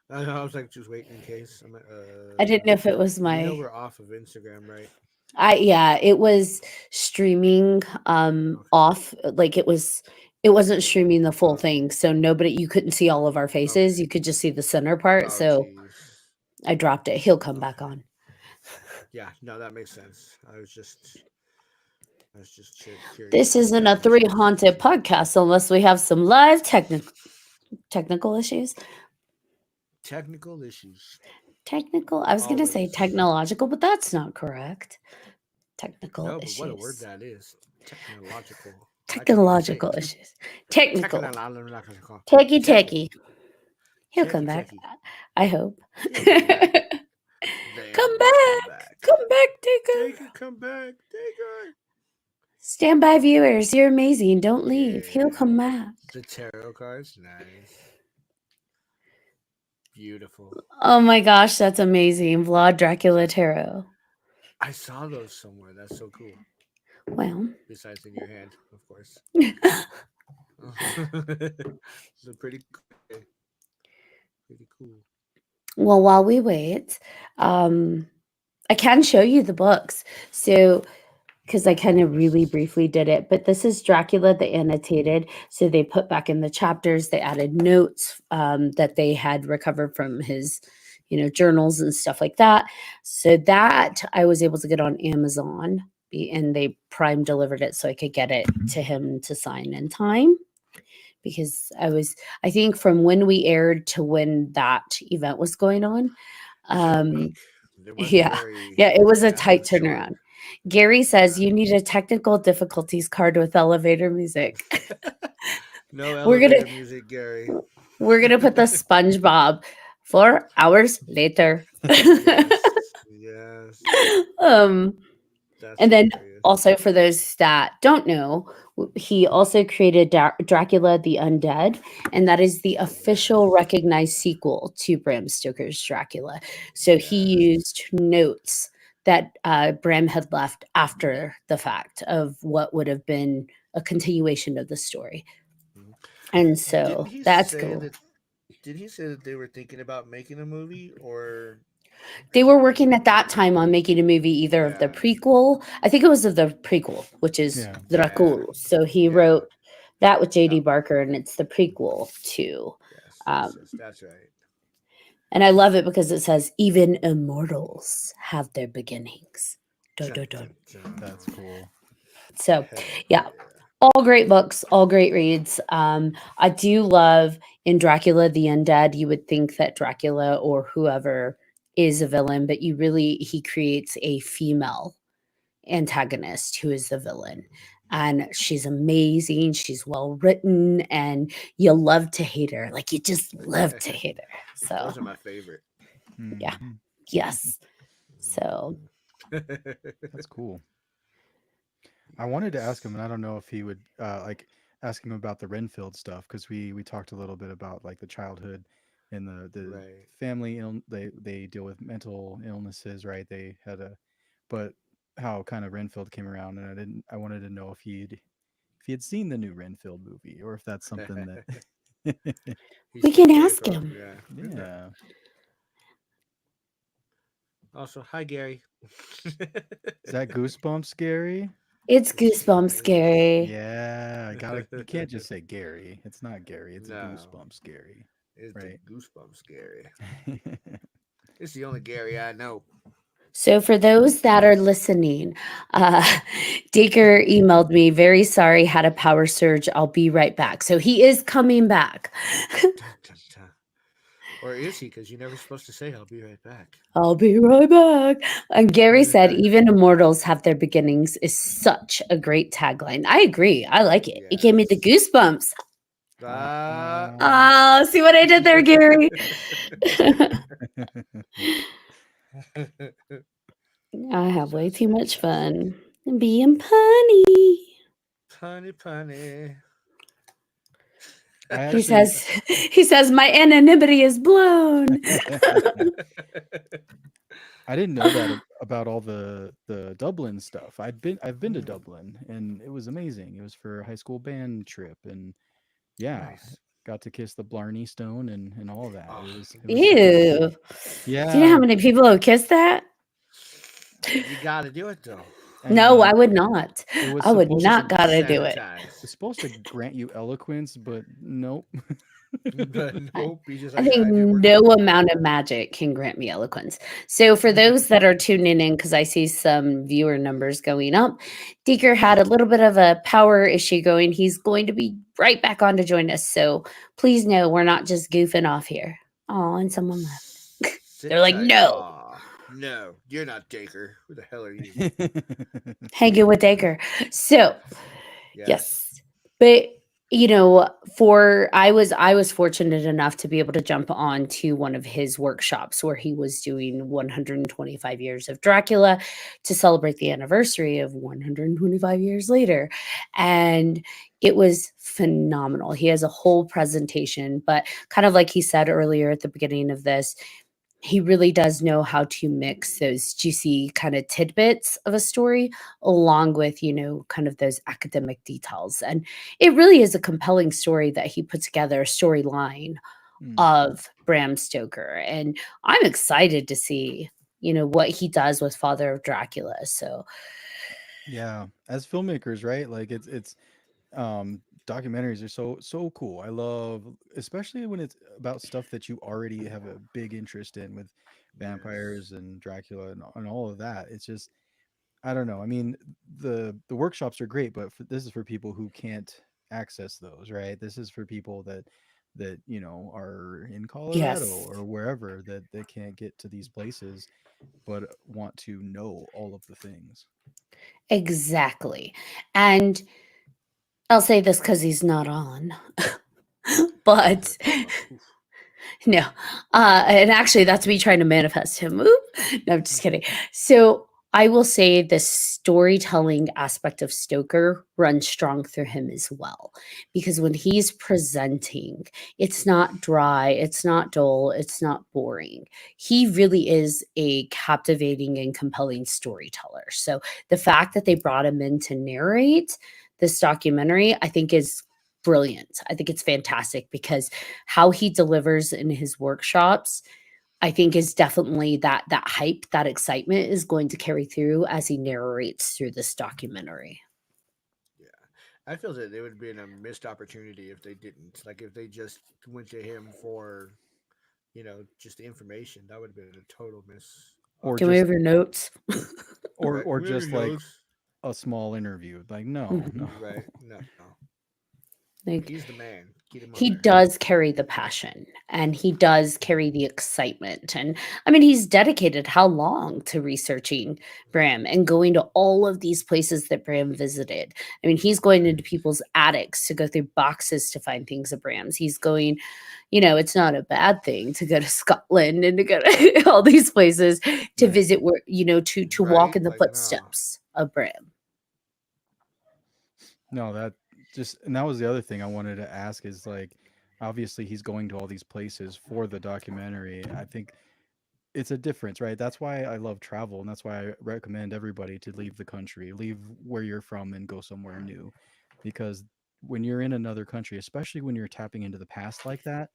I was like just waiting in case. I didn't know if it was my. We're off of Instagram, right? It was streaming off, like it wasn't streaming the full thing, so you couldn't see all of our faces. You could just see the center part. So geez. I dropped it. He'll come back on. Yeah, no, that makes sense. I was just curious. This isn't a 3 Haunted podcast unless we have some live technical issues. Technical issues. I was going to say technological, but that's not correct. Technical issues. What a word that is. Technological. Technological issues. Technical. Techie. He'll come back. I hope. Come back. Come back, Dacre. Come back, Dacre. Stand by, viewers. You're amazing. Don't leave. He'll come back. The tarot cards, nice. beautiful. Oh my gosh, that's amazing. Vlad Dracula Tarot. I saw those somewhere. That's so cool. Well, Besides in your hand, of course. So pretty cool. Pretty cool. well, while we wait, I can show you the books. So, because I kind of really briefly did it, but this is Dracula, the annotated. So they put back in the chapters, they added notes that they had recovered from his, journals and stuff like that. So that I was able to get on Amazon, and they prime delivered it so I could get it to him to sign in time. Because I think from when we aired to when that event was going on, It took a um, week. It wasn't yeah, very. yeah, it was a Yeah, it tight was short. turnaround. Gary says Yeah. you need a technical difficulties card with elevator music. No We're gonna elevator music, Gary. we're gonna put the SpongeBob 4 hours later. Yes. Yes. um, That's and then hilarious. also for those that don't know, he also created Dracula the Undead, and that is the official Yes. recognized sequel to Bram Stoker's Dracula. So he Yes. used notes that Bram had left after the fact of what would have been a continuation of the story. Mhm. And Didn't so he that's say cool. that? Did he say that they were thinking about making a movie, or I They were can't working remember. at that time on making a movie either of the Yeah. prequel. I think it was of the prequel, which is Yeah. Yeah. Dracul. So he Yeah. wrote that with J.D. Yeah. Barker, and it's the prequel to. Yes. Yes. Um, Yes. That's right. and I love it because it says even immortals have their beginnings. Dun, Dun, dun, dun. dun, dun. That's cool. So Hell yeah, yeah. all great books, all great reads. I do love in Dracula the Undead. You would think that Dracula or whoever is a villain, but he creates a female antagonist who is the villain. And she's amazing. She's well written, and you love to hate her. Like you just love to hate her. So Those are my favorite. yeah, Mhm. yes. So That's cool. I wanted to ask him, and I don't know if he would like ask him about the Renfield stuff because we talked a little bit about like the childhood and the Right. family. They deal with mental illnesses, right? They had a, but how kind of Renfield came around, and I wanted to know if he had seen the new Renfield movie or if that's something that He we can stepped away ask from. him. Yeah. yeah. Also, hi Gary. Is that Goosebumps, Gary? It's It sure goosebumps is. scary. Yeah, I gotta. You can't just say Gary. It's not Gary. It's No, Goosebumps, Gary. it's the Right. goosebumps Gary. It's the only Gary I know. So for those that are listening, uh, Dacre emailed me, very sorry, had a power surge. I'll be right back. So he is coming back. Dun, dun, dun. Or is he? Because you're never supposed to say I'll be right back. I'll be right back. And Gary said, even immortals have their beginnings is such a great tagline. I agree. I like it. It gave me the Yes. goosebumps. Ah. Oh, see what I did there, Gary? I have way Just too much fantastic. fun being punny. Punny, punny. I He actually. says, he says, my anonymity is blown. I didn't know that about all the Dublin stuff. I've been to Mm, Dublin and it was amazing. It was for a high school band trip and yeah, nice. got to kiss the Blarney Stone and all that. Oh, It was super Ew. cool. Do you know how Yeah, many people have kissed that? you got to do it though. I No, I mean, would not. it was I would supposed not to gotta do it. Sanitize. it's supposed to grant you eloquence, but nope. But I nope, he's just I like, think I didn't work no for me. amount of magic can grant me eloquence. So, for those that are tuning in, because I see some viewer numbers going up, Deeker had a little bit of a power issue going. He's going to be right back on to join us. So, please know we're not just goofing off here. Oh, and someone left. They're Sit like, tight. no, Aw, no, you're not Dacre. Who the hell are you? hanging with Deeker. So, Yes. yes. But you know, I was fortunate enough to be able to jump on to one of his workshops where he was doing 125 years of Dracula to celebrate the anniversary of 125 years later. And it was phenomenal. He has a whole presentation, but kind of like he said earlier at the beginning of this, he really does know how to mix those juicy kind of tidbits of a story along with, kind of those academic details. And it really is a compelling story that he put together, a storyline Mm. of Bram Stoker. And I'm excited to see, what he does with Father of Dracula. So, Yeah, as filmmakers, right? Like it's documentaries are so cool. I love, especially when it's about stuff that you already have a big interest in with Yes. vampires and Dracula and all of that. It's just, I don't know. I mean, the workshops are great, but this is for people who can't access those, right? This is for people that are in Colorado yes, or wherever that they can't get to these places but want to know all of the things. exactly. And I'll say this because he's not on, but Oof. no. And actually, that's me trying to manifest him. Oop. No, I'm just kidding. So I will say the storytelling aspect of Stoker runs strong through him as well. Because when he's presenting, it's not dry, it's not dull, it's not boring. He really is a captivating and compelling storyteller. So the fact that they brought him in to narrate this documentary, I think is brilliant. I think it's fantastic because how he delivers in his workshops, I think is definitely that hype, that excitement is going to carry through as he narrates through this documentary. Yeah. I feel that it would have been a missed opportunity if they didn't. Like if they just went to him for, just the information, that would have been a total miss Or Can we just have your notes? Right. or We have your just like notes. a small interview. Like, no, no. Mhm. Right. No. Like He's the man. Get him on he there. does carry the passion and he does carry the excitement. And I mean, he's dedicated how long to researching Bram and going to all of these places that Bram visited. I mean, he's going into people's attics to go through boxes to find things of Bram's. He's going, it's not a bad thing to go to Scotland and to go to all these places to Right. visit where, to walk Right. in the Like no. footsteps of Bram. No, that just, and that was the other thing I wanted to ask is like, obviously he's going to all these places for the documentary. I think it's a difference, right? That's why I love travel, and that's why I recommend everybody to leave the country, leave where you're from, and go somewhere new. Because when you're in another country, especially when you're tapping into the past like that,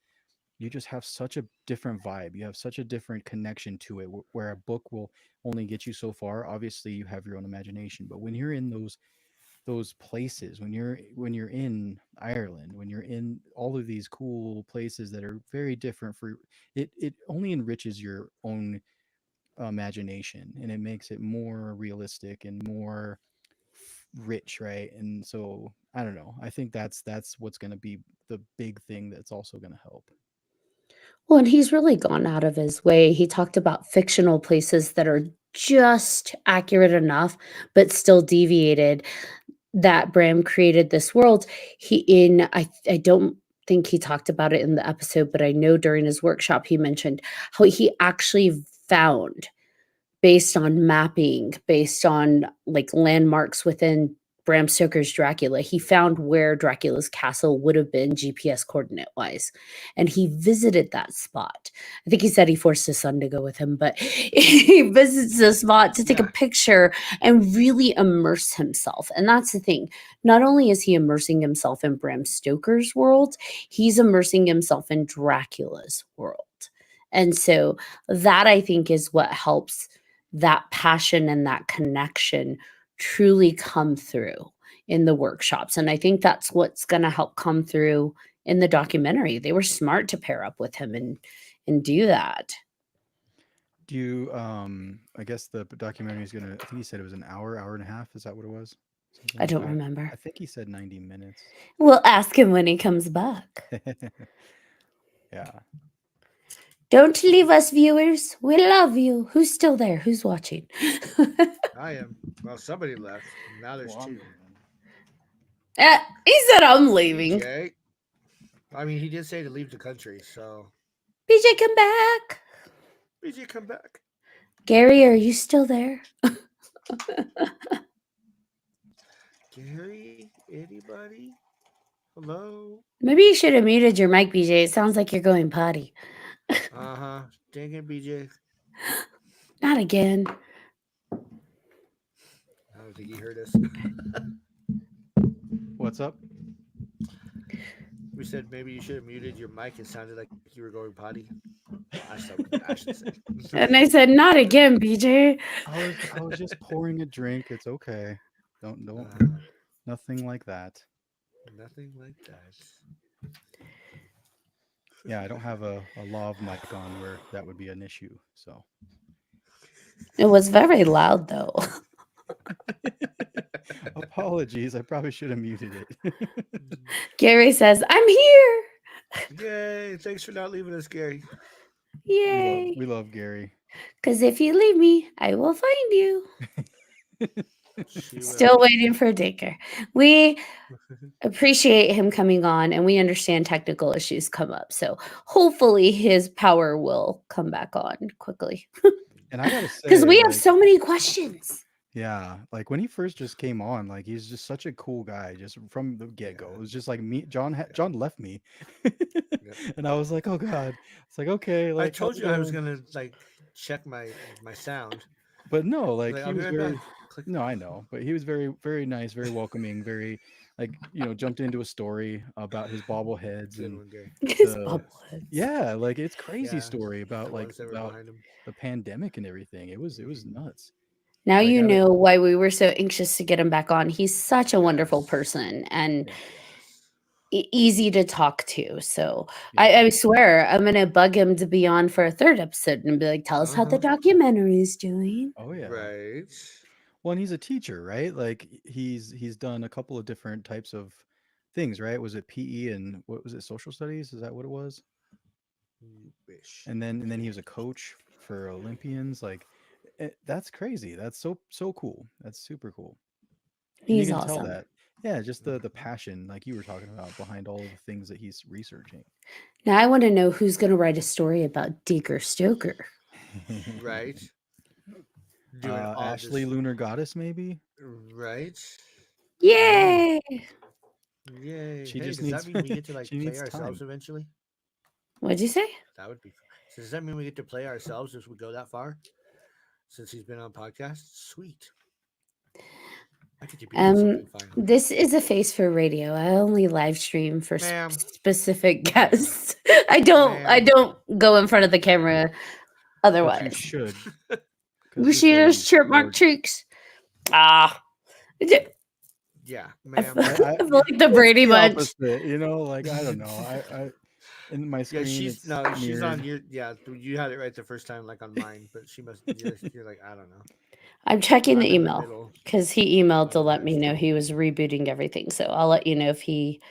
you just have such a different vibe. You have such a different connection to it, where a book will only get you so far. Obviously, you have your own imagination, but when you're in those places, when you're in Ireland, when you're in all of these cool places that are very different, for it only enriches your own imagination, and it makes it more realistic and more rich, right? And so I don't know, I think that's what's going to be the big thing that's also going to help. Well, and he's really gone out of his way. He talked about fictional places that are just accurate enough, but still deviated that Bram created this world. I don't think he talked about it in the episode, but I know during his workshop he mentioned how he actually found based on mapping, based on like landmarks within Bram Stoker's Dracula. He found where Dracula's castle would have been GPS coordinate wise. And he visited that spot. I think he said he forced his son to go with him, but he visits the spot to take a Yeah. picture and really immerse himself. And that's the thing. Not only is he immersing himself in Bram Stoker's world, he's immersing himself in Dracula's world. And so that I think is what helps that passion and that connection truly come through in the workshops. And I think that's what's going to help come through in the documentary. They were smart to pair up with him and do that. Do you I guess the documentary is gonna, I think he said it was an hour and a half, is that what it was? Something I like don't that. I remember. think he said 90 minutes. We'll ask him when he comes back. Yeah. Don't leave us, viewers. We love you. Who's still there? Who's watching? I am. Well, somebody left. Now there's Well, I'm two. leaving. He said I'm leaving. BJ. I mean, he did say to leave the country, so BJ, come back. BJ, come back. Gary, are you still there? Gary, anybody? Hello? Maybe you should have muted your mic, BJ. It sounds like you're going potty. Uh-huh. Dang it, BJ. Not again. I don't think he heard us. What's up? We said maybe you should have muted your mic. It sounded like you were going potty. I should say. And I said, not again, BJ. I was just pouring a drink. It's okay. Don't Uh, nothing like that. nothing like that. Yeah, I don't have a lav mic on where that would be an issue. So It was very loud, though. apologies. I probably should have muted it. Gary says, I'm here. Yay! Thanks for not leaving us, Gary. Yay. we love Gary. Because if you leave me, I will find you. She Still will. waiting for Dacre. We appreciate him coming on, and we understand technical issues come up. So hopefully his power will come back on quickly. And I gotta say, Because we have like, so many questions. yeah, like when he first just came on, like he's just such a cool guy, just from the get go. Yeah. It was just like me, John left me, Yep. and I was like, oh god, it's like okay, I like told how's it you I was going? gonna like check my sound. But no, like Like, he I'll be was right very, back. Click. no, I know, but he was very nice, very welcoming, very like jumped into a story about his bobbleheads Good and one, Gary. His the bobbleheads. yeah, like it's crazy Yeah, story about the like ones that were about behind him. the pandemic and everything. It was nuts. Now Like you I don't, know why we were so anxious to get him back on. He's such a wonderful Yes. person and yeah, Yes. easy to talk to. So yeah. I swear I'm going to bug him to be on for a third episode and be like, tell us how the Uh-huh. documentary is doing. Oh yeah. Right. Well, and he's a teacher, right? Like he's done a couple of different types of things, right? Was it PE and what was it, social studies? Is that what it was? You wish. And then he was a coach for Olympians. Like that's crazy. That's so cool. That's super cool. And you He's can tell awesome. that. Yeah, just the Mhm. passion, like you were talking about, behind all of the things that he's researching. Now I want to know who's going to write a story about Dacre Stoker. Right. Doing all Ashley this. Lunar Goddess, maybe. Right. Yay! Yay. She Hey, just does that needs mean we get to like she play needs ourselves time. eventually? What'd you say? That would be fun. So does that mean we get to play ourselves if we go that far? Since he's been on podcasts? Sweet. I get to be in something finally. This is a face for radio. I only live stream for Ma'am. specific Ma'am. guests. I don't go in front of the camera But you otherwise. should, You because this see those lady's chipmunk gorgeous. cheeks? Ah. I Yeah, I ma'am. feel, I feel like the It's Brady the Bunch. opposite, like I don't know. I in my Yeah, screen she's it's no, she's on mirrored. your. Yeah, you had it right the first time, like on mine, but she must. You're like, I don't know. I'm checking the I'm in the email middle. because he emailed to Oh, let me that's know cool. he was rebooting everything. So I'll let you know if he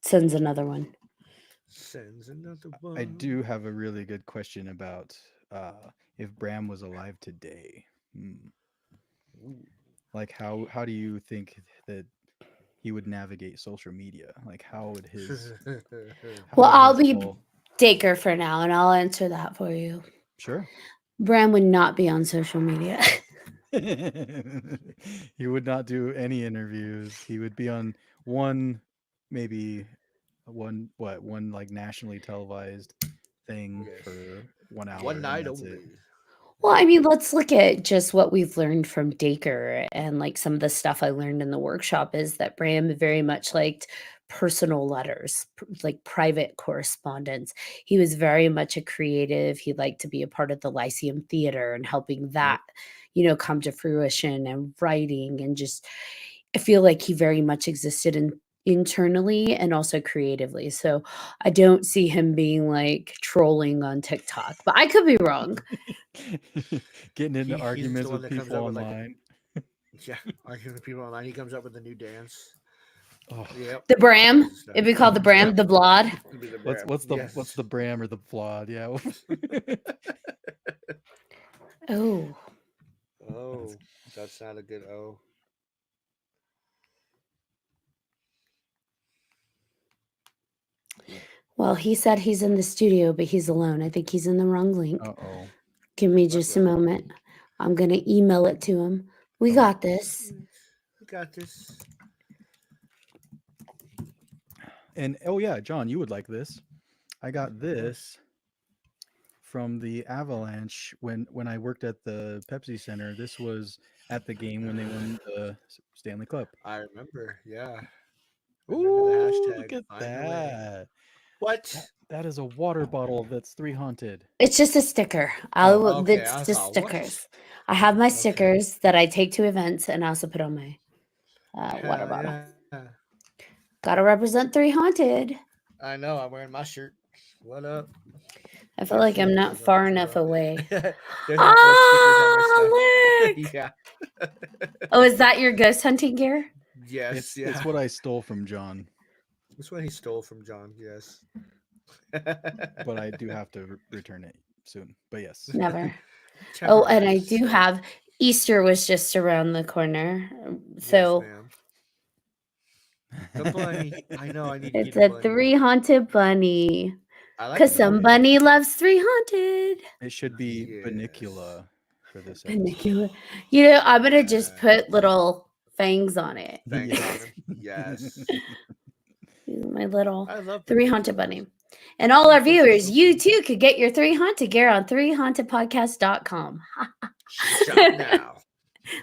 sends another one. Sends another I one. do have a really good question about if Bram was alive today. Hmm. Ooh. Like how do you think that he would navigate social media? Like how Well, would I'll his be whole Dacre for now, and I'll answer that for you. sure. Bram would not be on social media. He would not do any interviews. He would be on one, maybe one like nationally televised thing Yes. for 1 hour, One and night that's it. only. Well, I mean, let's look at just what we've learned from Dacre and like some of the stuff I learned in the workshop is that Bram very much liked personal letters, like private correspondence. He was very much a creative. He liked to be a part of the Lyceum Theater and helping that, come to fruition and writing and just I feel like he very much existed internally and also creatively. So I don't see him being like trolling on TikTok, but I could be wrong. Getting into He's the arguments one with that comes people up with like, online. yeah, arguing with people online. He comes up with a new dance. Oh, Yep. The all Bram, kinds of stuff. it'd be called the Bram, Yep. the Blod. It'd be the what's Bram. what's the Yes. what's the Bram or the Vlad? Yeah. Oh, Oh, that's not a good O. Well, he said he's in the studio, but he's alone. I think he's in the wrong link. Uh-oh. Give me just a Uh-oh. moment. I'm going to email it to him. We Okay. got this. We got this. And oh yeah, John, you would like this. I got this from the Avalanche when I worked at the Pepsi Center. This was at the game when they won the Stanley Cup. I remember. Yeah. Ooh, Remember the look hashtag. at Find a way. that. What? That is a water bottle that's 3 haunted. It's just a sticker. Oh, okay. It's I just thought, what? stickers. I have my Okay. stickers that I take to events and I also put on my water Hell bottle. yeah. Gotta represent 3 haunted. I know. I'm wearing my shirt. What up? I feel like I'm not far enough away. There's my old stickers on my stuff. Oh, look! Yeah. Oh, is that your ghost hunting gear? Yes. It's what I stole from John, That's what he stole from John. Yes. but I do have to return it soon. But yes. Never. Oh, and I Temporary, do sir. have Easter was just around the corner. Yes, So ma'am. The bunny. I know. I need to it's get a a bunny. 3 haunted bunny. I like Because the bunny. some bunny loves 3 haunted. It should be Yes. Bunnicula for this episode. Bunnicula. You know, I'm going to just Yes. put little fangs on it. Thanks on Yes. him. Yes. My little I love 3 Bunnicula. haunted bunny. And all our viewers, you too could get your 3 haunted gear on 3hauntedpodcast.com. Shop now.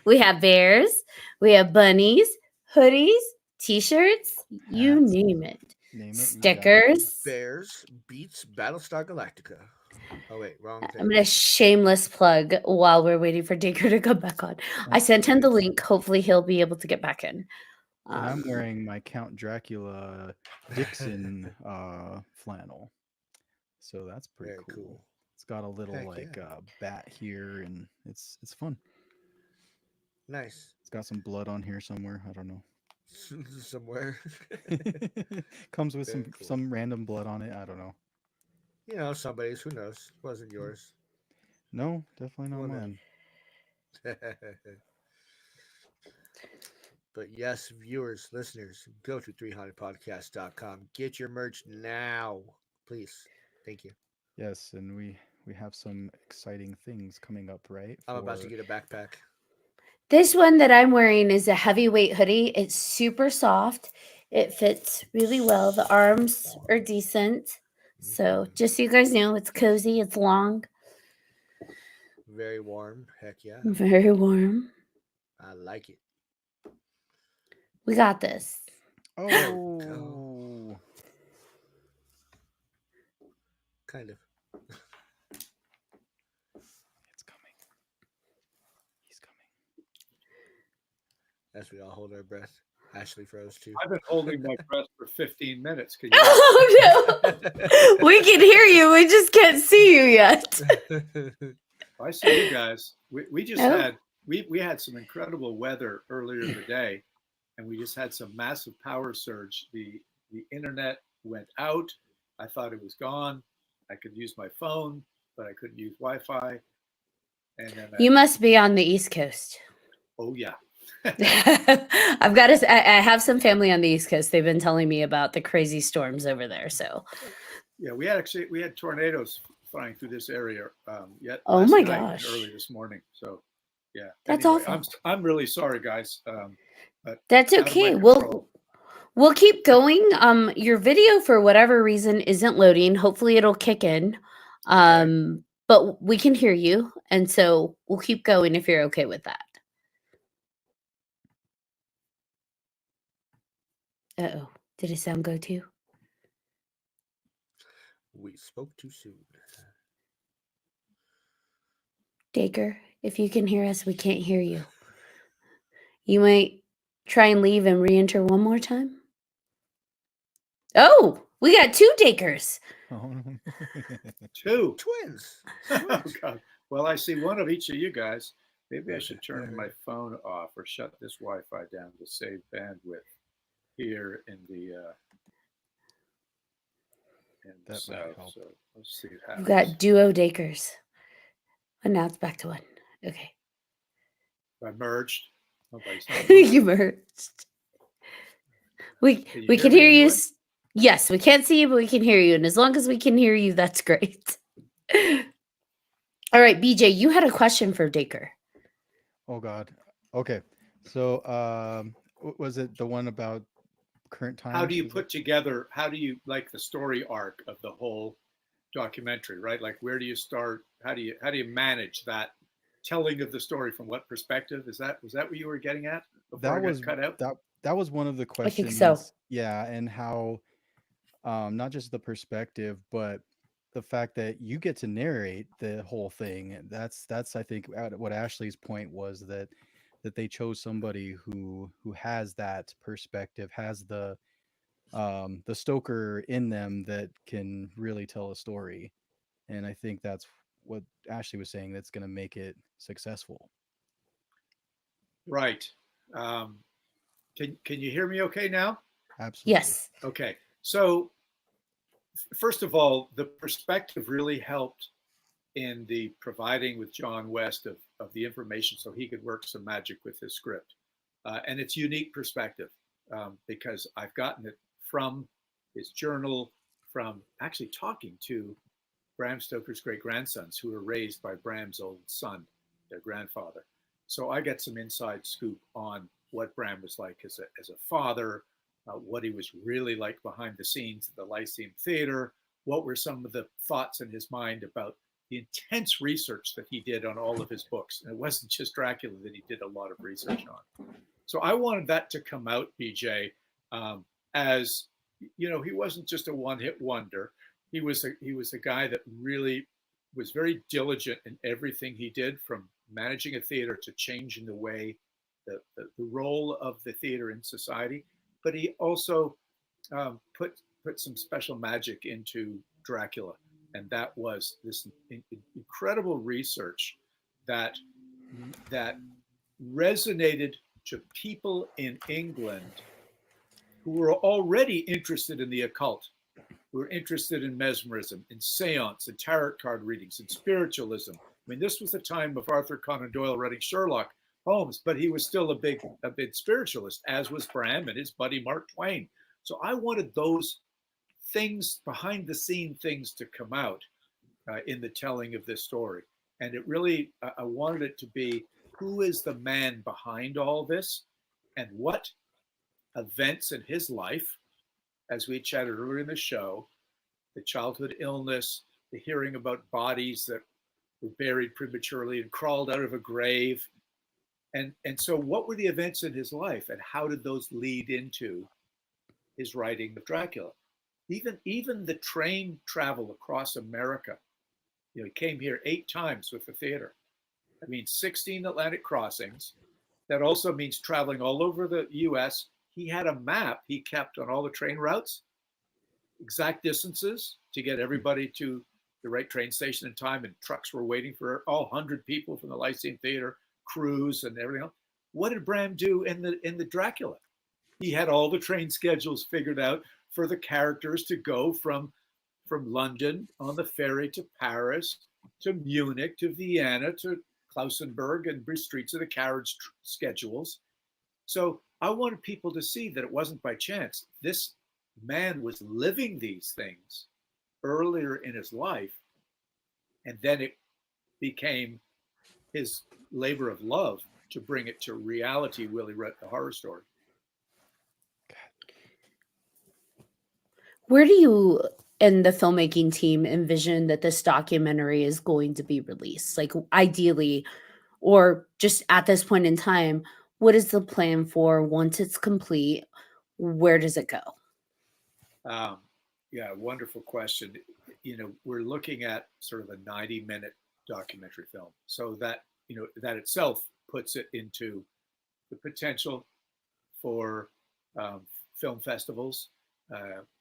We have bears, we have bunnies, hoodies, t-shirts, you Hats. name it. Name it, you got it. Stickers. Bears beats Battlestar Galactica. Oh wait, wrong thing. I'm going to shameless plug while we're waiting for Dacre to come back on. I sent him the link. Hopefully he'll be able to get back in. And I'm wearing my Count Dracula Dixon flannel. So that's pretty Very cool. It's got a little Heck yeah. bat here, and it's fun. Nice. It's got some blood on here somewhere. I don't know. Somewhere. Comes with Very cool. some random blood on it. I don't know. You know, somebody's. Who knows? Wasn't yours. No, definitely not Well, no. mine. But yes, viewers, listeners, go to 300podcast.com. Get your merch now, please. Thank you. Yes, and we have some exciting things coming up, right? I'm about to get a backpack. This one that I'm wearing is a heavyweight hoodie. It's super soft. It fits really well. The arms are decent. So just so you guys know, it's cozy. It's long. Very warm. Heck yeah. Very warm. I like it. We got this. Oh, Kind of. it's coming. He's coming. As we all hold our breath. Ashley froze too. I've been holding my breath for 15 minutes. Can you Oh no! We can hear you. We just can't see you yet. I see you guys. We just Oh. had we had some incredible weather earlier in the day, and we just had some massive power surge. The internet went out. I thought it was gone. I could use my phone, but I couldn't use Wi-Fi. And then You must be on the East Coast. oh yeah. I've got to. I have some family on the East Coast. They've been telling me about the crazy storms over there. So, Yeah, we had tornadoes flying through this area. Yet Oh last my night and gosh. early this morning. So, yeah, That's anyway, awful. I'm really sorry, guys. But that's out of my okay. control. We'll keep going. Your video for whatever reason isn't loading. Hopefully, it'll kick in. But we can hear you, and so we'll keep going if you're okay with that. Uh-oh. Did his sound go too? We spoke too soon. Dacre, if you can hear us, we can't hear you. You might try and leave and re-enter one more time. Oh, we got 2 Dacres. Oh. Two. Twins. Oh, God. Well, I see one of each of you guys. Maybe I should turn my phone off or shut this Wi-Fi down to save bandwidth here in the That might south. help. So let's see what We've happens. got duo Dacres. And now it's back to 1. Okay. I merged. Nobody's not You merged. We Can you we hear can me hear you. anyway? Yes, we can't see you, but we can hear you. And as long as we can hear you, that's great. All right, BJ, you had a question for Dacre. Oh God. Okay. So was it the one about current times? How do you put together, how do you like the story arc of the whole documentary, right? Like where do you start? How do you manage that telling of the story from what perspective? Was that what you were getting at before I got cut out? That was one of the I think questions. so. Yeah, and how not just the perspective, but the fact that you get to narrate the whole thing. That's I think what Ashley's point was, that they chose somebody who has that perspective, has the Stoker in them that can really tell a story. And I think that's what Ashley was saying, that's going to make it successful. Right. Can you hear me okay now? Absolutely. Yes. Okay. So first of all, the perspective really helped in the providing with John West of the information so he could work some magic with his script. And it's unique perspective because I've gotten it from his journal, from actually talking to Bram Stoker's great grandsons who were raised by Bram's old son, their grandfather. So I get some inside scoop on what Bram was like as a father, what he was really like behind the scenes at the Lyceum Theater, what were some of the thoughts in his mind about the intense research that he did on all of his books. And it wasn't just Dracula that he did a lot of research on. So I wanted that to come out, BJ, as, you know, he wasn't just a one-hit wonder. He was a guy that really was very diligent in everything he did, from managing a theater to changing the way the role of the theater in society. But he also put some special magic into Dracula, and that was this incredible research that resonated to people in England who were already interested in the occult, who were interested in mesmerism, in seance, in tarot card readings, in spiritualism. I mean, this was the time of Arthur Conan Doyle writing Sherlock Holmes, but he was still a big spiritualist, as was Bram and his buddy Mark Twain. So I wanted those things, behind the scene things, to come out in the telling of this story. And it really, I wanted it to be, who is the man behind all this, and what events in his life, as we chatted earlier in the show, the childhood illness, the hearing about bodies that were buried prematurely and crawled out of a grave. And so what were the events in his life, and how did those lead into his writing of Dracula? Even the train travel across America. You know, he came here 8 times with the theater. That means 16 Atlantic crossings. That also means traveling all over the US. He had a map he kept on all the train routes, exact distances to get everybody to the right train station in time, and trucks were waiting for all 100 people from the Lyceum Theater, crews and everything else. What did Bram do in the Dracula? He had all the train schedules figured out for the characters to go from London on the ferry to Paris, to Munich, to Vienna, to Klausenberg, and Bruce Streets of the carriage schedules. So I wanted people to see that it wasn't by chance. This man was living these things earlier in his life, and then it became his labor of love to bring it to reality while he wrote the horror story. Where do you and the filmmaking team envision that this documentary is going to be released? Like, ideally, or just at this point in time, what is the plan for once it's complete? Where does it go? Yeah, wonderful question. You know, we're looking at sort of a 90-minute documentary film. So that, you know, that itself puts it into the potential for film festivals.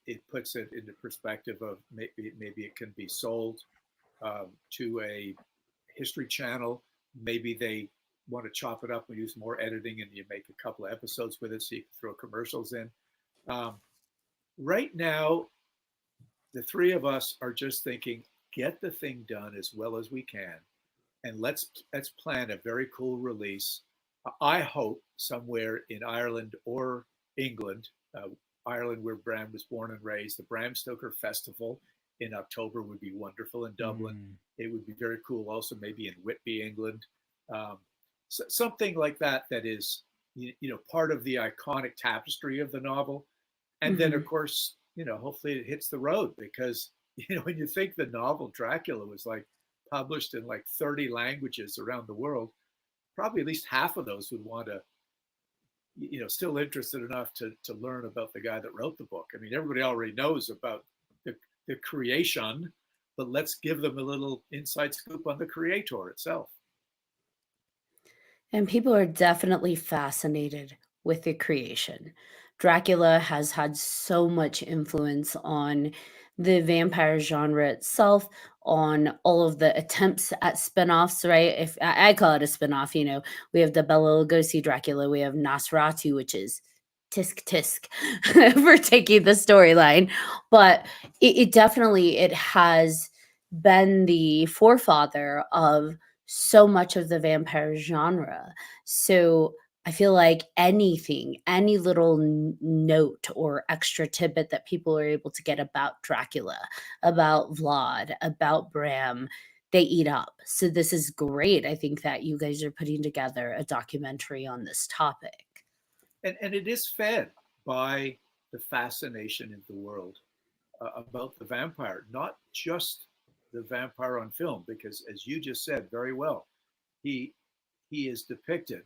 It puts it into perspective of maybe it can be sold to a History Channel. Maybe they want to chop it up and use more editing, and you make a couple of episodes with it so you can throw commercials in. Right now, the three of us are just thinking, get the thing done as well as we can, and let's plan a very cool release. I hope somewhere in Ireland or England. Ireland, where Bram was born and raised. The Bram Stoker Festival in October would be wonderful in Dublin. It would be very cool also maybe in Whitby, England. Something like that is, part of the iconic tapestry of the novel. And then, of course, hopefully it hits the road, because, when you think the novel Dracula was like published in like 30 languages around the world, probably at least half of those would want to, still interested enough to learn about the guy that wrote the book. I mean, everybody already knows about the creation, but let's give them a little inside scoop on the creator itself. And people are definitely fascinated with the creation. Dracula has had so much influence on the vampire genre itself, on all of the attempts at spin-offs, right? If I call it a spin-off, we have the Bela Lugosi Dracula, we have Nosferatu, which is tisk tisk for taking the storyline. But it definitely, it has been the forefather of so much of the vampire genre. So I feel like anything, any little note or extra tidbit that people are able to get about Dracula, about Vlad, about Bram, they eat up. So this is great. I think that you guys are putting together a documentary on this topic. And it is fed by the fascination in the world about the vampire, not just the vampire on film, because as you just said very well, he is depicted,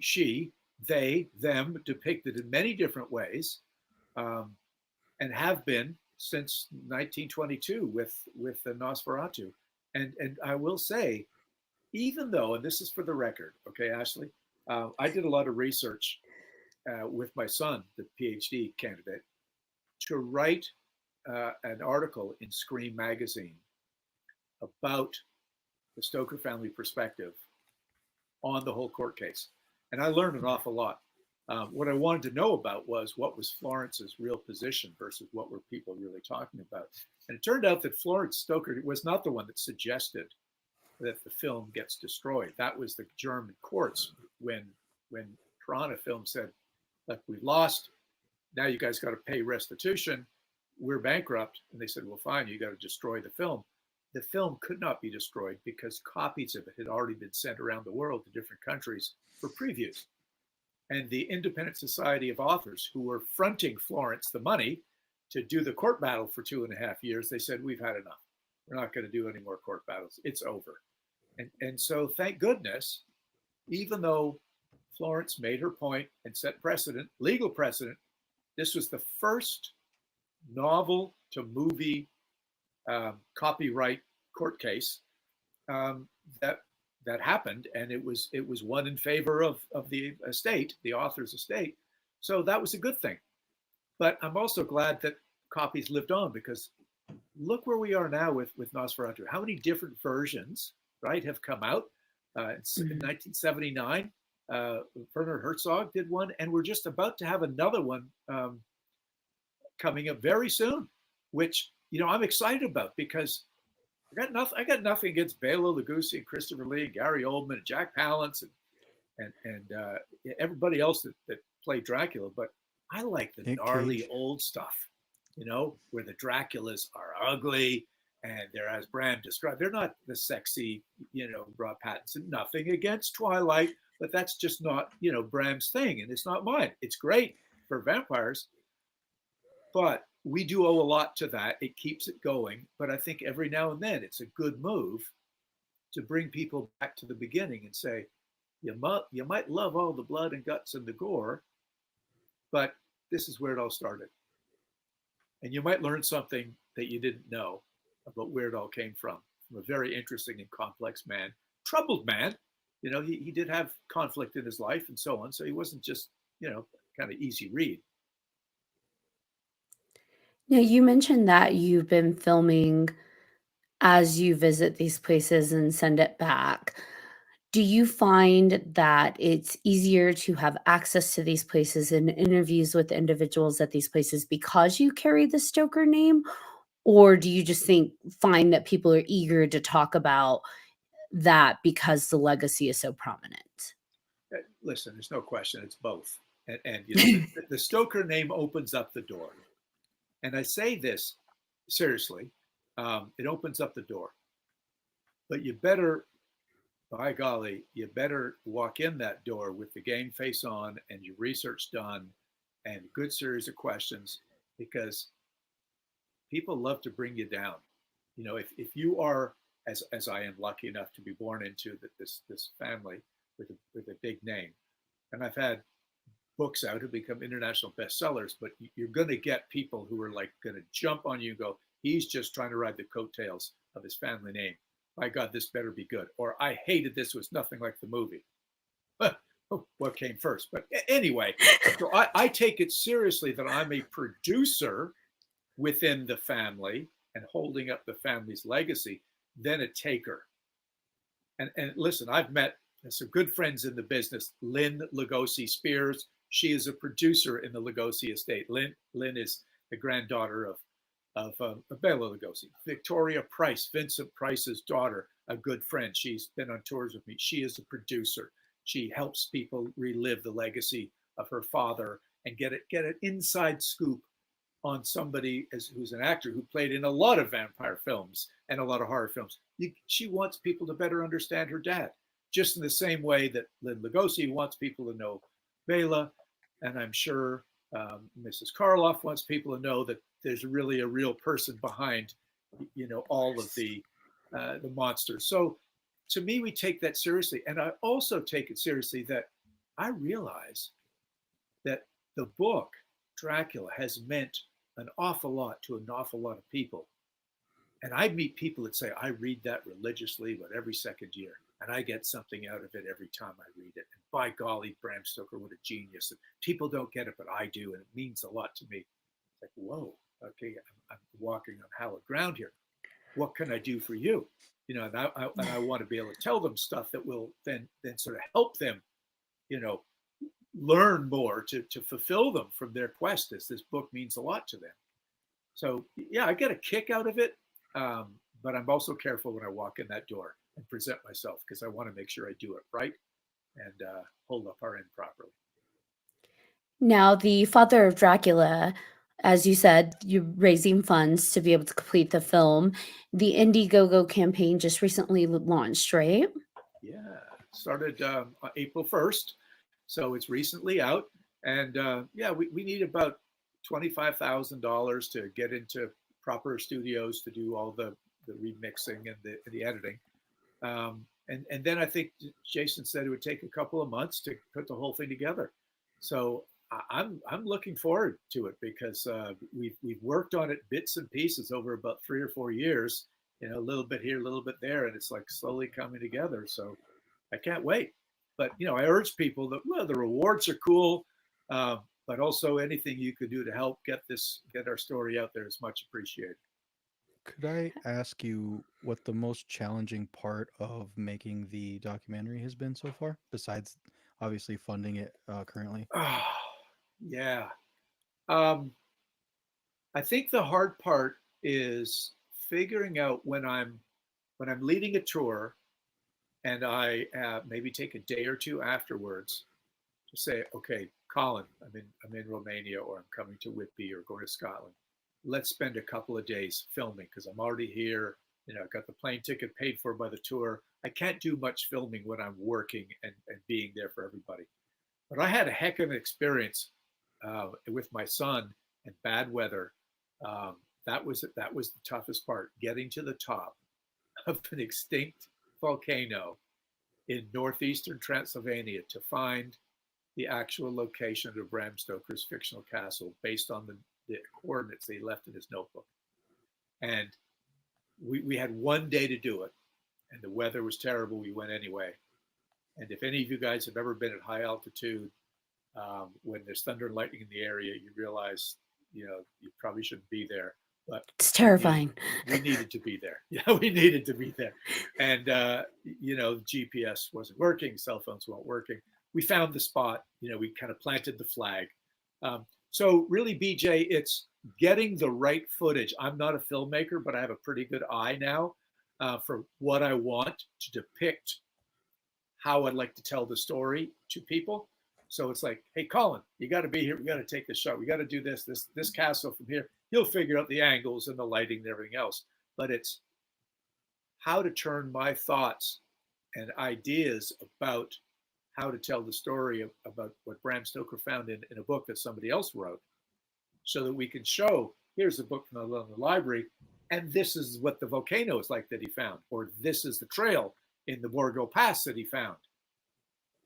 she, they, them, depicted in many different ways, and have been since 1922 with the Nosferatu. And I will say, even though, and this is for the record, okay, Ashley, I did a lot of research with my son, the PhD candidate, to write an article in Scream magazine about the Stoker family perspective on the whole court case. And I learned an awful lot. What I wanted to know about was what was Florence's real position versus what were people really talking about. And it turned out that Florence Stoker was not the one that suggested that the film gets destroyed. That was the German courts when Piranha Film said, look, we lost. Now you guys got to pay restitution. We're bankrupt. And they said, well, fine, you got to destroy the film. The film could not be destroyed because copies of it had already been sent around the world to different countries for previews. And the Independent Society of Authors, who were fronting Florence the money to do the court battle for 2.5 years, they said, we've had enough. We're not going to do any more court battles. It's over. And so thank goodness, even though Florence made her point and set precedent, legal precedent, this was the first novel to movie copyright court case that happened, and it was won in favor of the estate, the author's estate. So that was a good thing. But I'm also glad that copies lived on, because look where we are now with Nosferatu. How many different versions, right, have come out? In 1979, Werner Herzog did one, and we're just about to have another one coming up very soon, which I'm excited about, because I got nothing against Bela Lugosi and Christopher Lee, and Gary Oldman, and Jack Palance, and everybody else that played Dracula. But I like the gnarly old stuff, where the Draculas are ugly and they're, as Bram described, they're not the sexy, Rob Pattinson. Nothing against Twilight, but that's just not, Bram's thing, and it's not mine. It's great for vampires, but we do owe a lot to that. It keeps it going. But I think every now and then it's a good move to bring people back to the beginning and say, you might love all the blood and guts and the gore, but this is where it all started. And you might learn something that you didn't know about where it all came from a very interesting and complex man, troubled man. He did have conflict in his life and so on. So he wasn't just, kind of easy read. Now, you mentioned that you've been filming as you visit these places and send it back. Do you find that it's easier to have access to these places and interviews with individuals at these places because you carry the Stoker name? Or do you just find that people are eager to talk about that because the legacy is so prominent? Listen, there's no question. It's both. And you know, the Stoker name opens up the door. And I say this seriously, it opens up the door. But you better, by golly, you better walk in that door with the game face on and your research done and a good series of questions, because people love to bring you down. You know, if you are, as I am lucky enough to be born into this family with a big name, and I've had books out who become international bestsellers, but you're going to get people who are like going to jump on you and go, he's just trying to ride the coattails of his family name. My God, this better be good. Or I hated this, was nothing like the movie. What came first? But anyway, so I take it seriously that I'm a producer within the family and holding up the family's legacy, then a taker. And listen, I've met some good friends in the business. Lynn Lugosi Spears, she is a producer in the Lugosi estate. Lynn is the granddaughter of Bela Lugosi. Victoria Price, Vincent Price's daughter, a good friend. She's been on tours with me. She is a producer. She helps people relive the legacy of her father and get an inside scoop on somebody who's an actor who played in a lot of vampire films and a lot of horror films. She wants people to better understand her dad, just in the same way that Lynn Lugosi wants people to know Bela, and I'm sure Mrs. Karloff wants people to know that there's really a real person behind, you know, all of the monsters. So to me, we take that seriously. And I also take it seriously that I realize that the book Dracula has meant an awful lot to an awful lot of people. And I meet people that say, I read that religiously, but every second year. And I get something out of it every time I read it. And by golly, Bram Stoker, what a genius. And people don't get it, but I do. And it means a lot to me. It's like, whoa, okay, I'm walking on hallowed ground here. What can I do for you? You know, and I want to be able to tell them stuff that will then sort of help them, you know, learn more to fulfill them from their quest, as this book means a lot to them. So yeah, I get a kick out of it, but I'm also careful when I walk in that door and present myself, because I want to make sure I do it right and hold up our end properly. Now, the Father of Dracula, as you said, you're raising funds to be able to complete the film. The Indiegogo campaign just recently launched, right? Yeah, started April 1st. So it's recently out. And yeah, we need about $25,000 to get into proper studios to do all the remixing and the editing. And then I think Jason said it would take a couple of months to put the whole thing together. So I'm looking forward to it, because we've worked on it bits and pieces over about 3 or 4 years, you know, a little bit here, a little bit there, and it's like slowly coming together. So I can't wait. But, you know, I urge people that, well, the rewards are cool, but also anything you could do to help get our story out there is much appreciated. Could I ask you what the most challenging part of making the documentary has been so far, besides obviously funding it currently? Oh, yeah. I think the hard part is figuring out when I'm leading a tour, and I maybe take a day or two afterwards to say, okay, Colin, I'm in Romania, or I'm coming to Whitby or going to Scotland. Let's spend a couple of days filming, because I'm already here. You know, I've got the plane ticket paid for by the tour. I can't do much filming when I'm working and being there for everybody. But I had a heck of an experience with my son and bad weather. That was the toughest part, getting to the top of an extinct volcano in northeastern Transylvania to find the actual location of Bram Stoker's fictional castle based on the coordinates they left in his notebook. And we had 1 day to do it, and the weather was terrible. We went anyway. And if any of you guys have ever been at high altitude, when there's thunder and lightning in the area, you realize, you know, you probably shouldn't be there. But It's terrifying. We needed to be there. Yeah, we needed to be there. And, you know, GPS wasn't working. Cell phones weren't working. We found the spot. You know, we kind of planted the flag. So really, BJ, it's getting the right footage. I'm not a filmmaker, but I have a pretty good eye now for what I want to depict, how I'd like to tell the story to people. So it's like, hey, Colin, you got to be here. We got to take the shot. We got to do this castle from here. He'll figure out the angles and the lighting and everything else. But it's how to turn my thoughts and ideas about how to tell the story about what Bram Stoker found in a book that somebody else wrote, so that we can show, here's a book from the library, and this is what the volcano is like that he found, or this is the trail in the Borgo Pass that he found.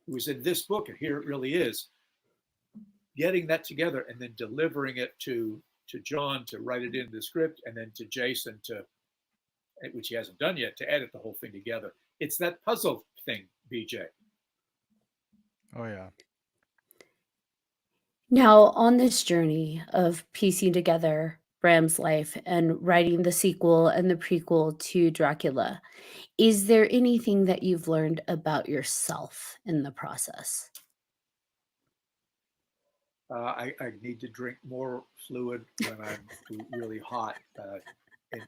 It was in this book, and here it really is. Getting that together and then delivering it to John to write it into the script, and then to Jason to, which he hasn't done yet, to edit the whole thing together. It's that puzzle thing, BJ. Oh yeah. Now, on this journey of piecing together Bram's life and writing the sequel and the prequel to Dracula, is there anything that you've learned about yourself in the process? I need to drink more fluid when I'm really hot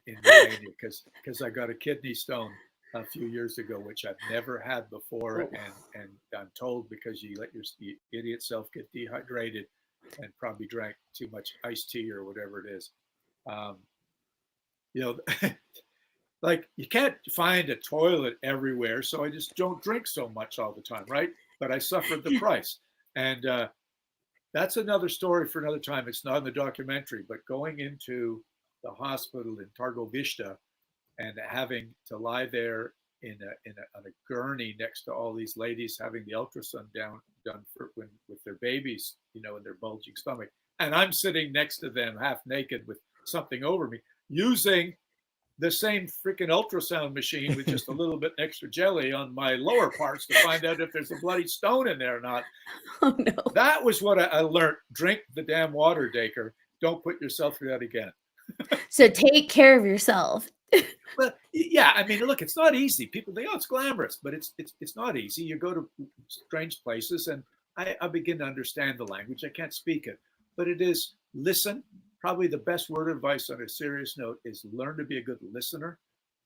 in Romania, because I got a kidney stone a few years ago, which I've never had before, and I'm told because you let your idiot self get dehydrated and probably drank too much iced tea or whatever it is. You know, like you can't find a toilet everywhere, so I just don't drink so much all the time, right? But I suffered the price, and that's another story for another time. It's not in the documentary, but going into the hospital in Targovishta and having to lie there on a gurney next to all these ladies having the ultrasound done with their babies, you know, in their bulging stomach, and I'm sitting next to them half naked with something over me, using the same freaking ultrasound machine with just a little bit extra jelly on my lower parts to find out if there's a bloody stone in there or not. Oh no. That was what I learned. Drink the damn water, Dacre. Don't put yourself through that again. So take care of yourself. Well, yeah, I mean, look, it's not easy. People think, oh, it's glamorous, but it's not easy. You go to strange places, and I begin to understand the language. I can't speak it, but it is listen. Probably the best word of advice on a serious note is learn to be a good listener,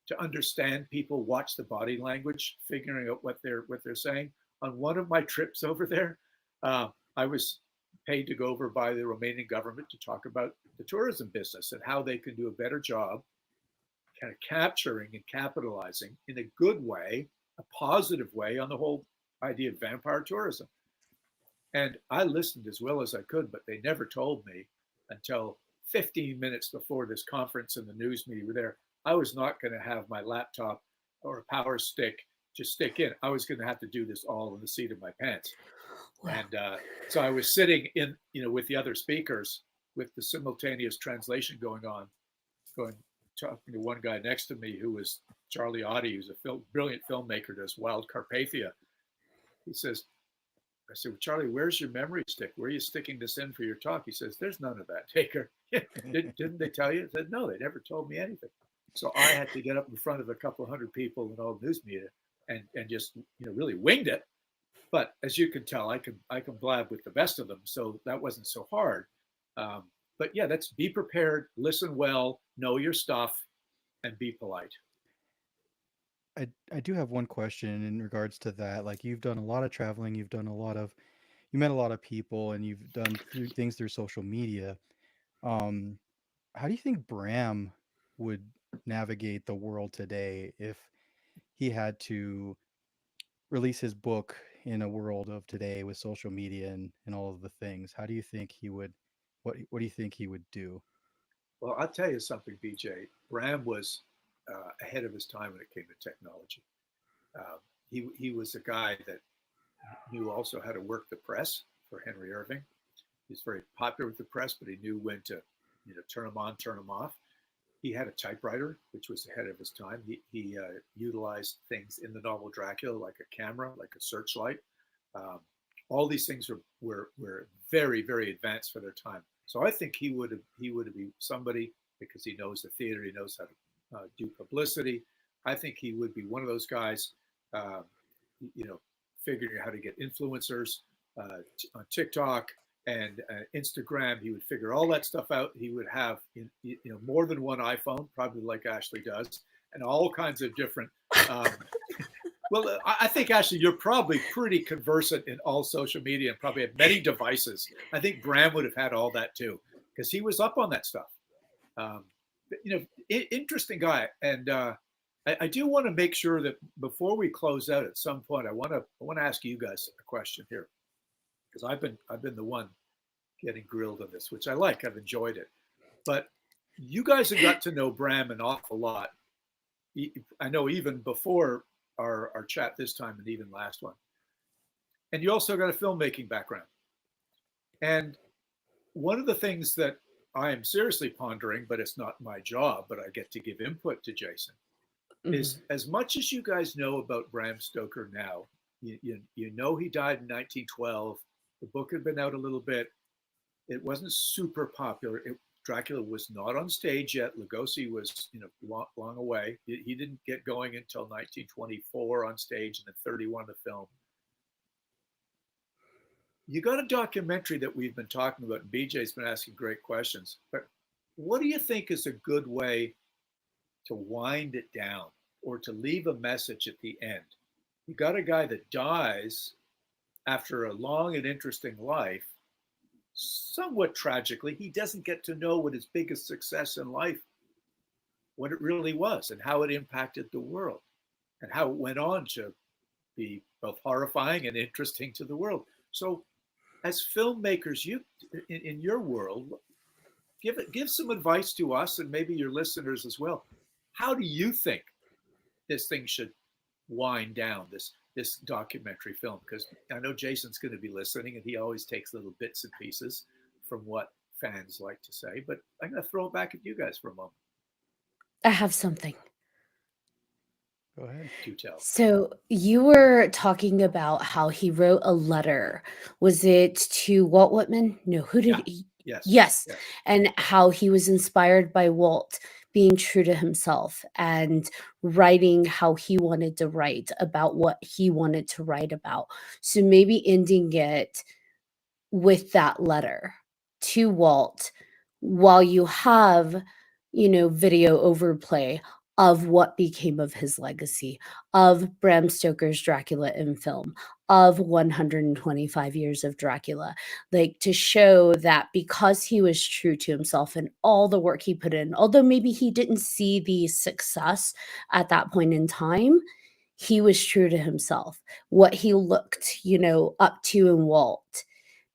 to understand people, watch the body language, figuring out what they're saying. On one of my trips over there, I was paid to go over by the Romanian government to talk about the tourism business and how they can do a better job kind of capturing and capitalizing in a good way, a positive way, on the whole idea of vampire tourism. And I listened as well as I could, but they never told me until 15 minutes before this conference and the news media were there, I was not going to have my laptop or a power stick just stick in. I was going to have to do this all in the seat of my pants. Wow. And so I was sitting in, with the other speakers with the simultaneous translation going on, talking to one guy next to me who was Charlie Oddie, who's a brilliant filmmaker, does Wild Carpathia. He says, I said, well, Charlie, where's your memory stick? Where are you sticking this in for your talk? He says, there's none of that, Dacre. Didn't they tell you? I said, no, they never told me anything. So I had to get up in front of a couple hundred people and all news media and just, really winged it. But as you can tell, I can blab with the best of them. So that wasn't so hard. But yeah, that's be prepared, listen well, know your stuff, and be polite. I do have one question in regards to that. Like, you've done a lot of traveling, you met a lot of people, and you've done things through social media. How do you think Bram would navigate the world today if he had to release his book in a world of today with social media and all of the things? How do you think he would, what do you think he would do? Well, I'll tell you something, BJ. Bram was ahead of his time when it came to technology. He was a guy that knew also how to work the press for Henry Irving. He's very popular with the press, but he knew when to, turn them on, turn them off. He had a typewriter, which was ahead of his time. He utilized things in the novel Dracula, like a camera, like a searchlight. All these things were very, very advanced for their time. So I think he would be somebody, because he knows the theater, he knows how to do publicity. I think he would be one of those guys, figuring out how to get influencers on TikTok and Instagram. He would figure all that stuff out. He would have, more than one iPhone, probably like Ashley does, and all kinds of different Well, I think actually you're probably pretty conversant in all social media and probably have many devices. I think Bram would have had all that too, because he was up on that stuff. Um, interesting guy, and I do want to make sure that before we close out, at some point, I want to ask you guys a question here, because I've been the one getting grilled on this, which I like. I've enjoyed it, but you guys have got to know Bram an awful lot. I know even before our chat this time and even last one. And you also got a filmmaking background. And one of the things that I am seriously pondering, but it's not my job, but I get to give input to Jason, is as much as you guys know about Bram Stoker now, you know he died in 1912. The book had been out a little bit. It wasn't super popular. Dracula was not on stage yet. Lugosi was, long away. He didn't get going until 1924 on stage, and then 31 the film. You got a documentary that we've been talking about, and BJ's been asking great questions. But what do you think is a good way to wind it down or to leave a message at the end? You got a guy that dies after a long and interesting life, somewhat tragically. He doesn't get to know what his biggest success in life, what it really was, and how it impacted the world, and how it went on to be both horrifying and interesting to the world. So, as filmmakers, you in your world, give some advice to us and maybe your listeners as well. How do you think this thing should wind down, this documentary film? Because I know Jason's going to be listening, and he always takes little bits and pieces from what fans like to say. But I'm going to throw it back at you guys for a moment. I have something. Go ahead. Do tell. So you were talking about how he wrote a letter. Was it to Walt Whitman? No, who did he? Yes. Yes. And how he was inspired by Walt being true to himself and writing how he wanted to write about what he wanted to write about. So maybe ending it with that letter to Walt while you have, video overplay of what became of his legacy, of Bram Stoker's Dracula in film, of 125 years of Dracula, like to show that because he was true to himself and all the work he put in, although maybe he didn't see the success at that point in time, he was true to himself, what he looked, up to in Walt,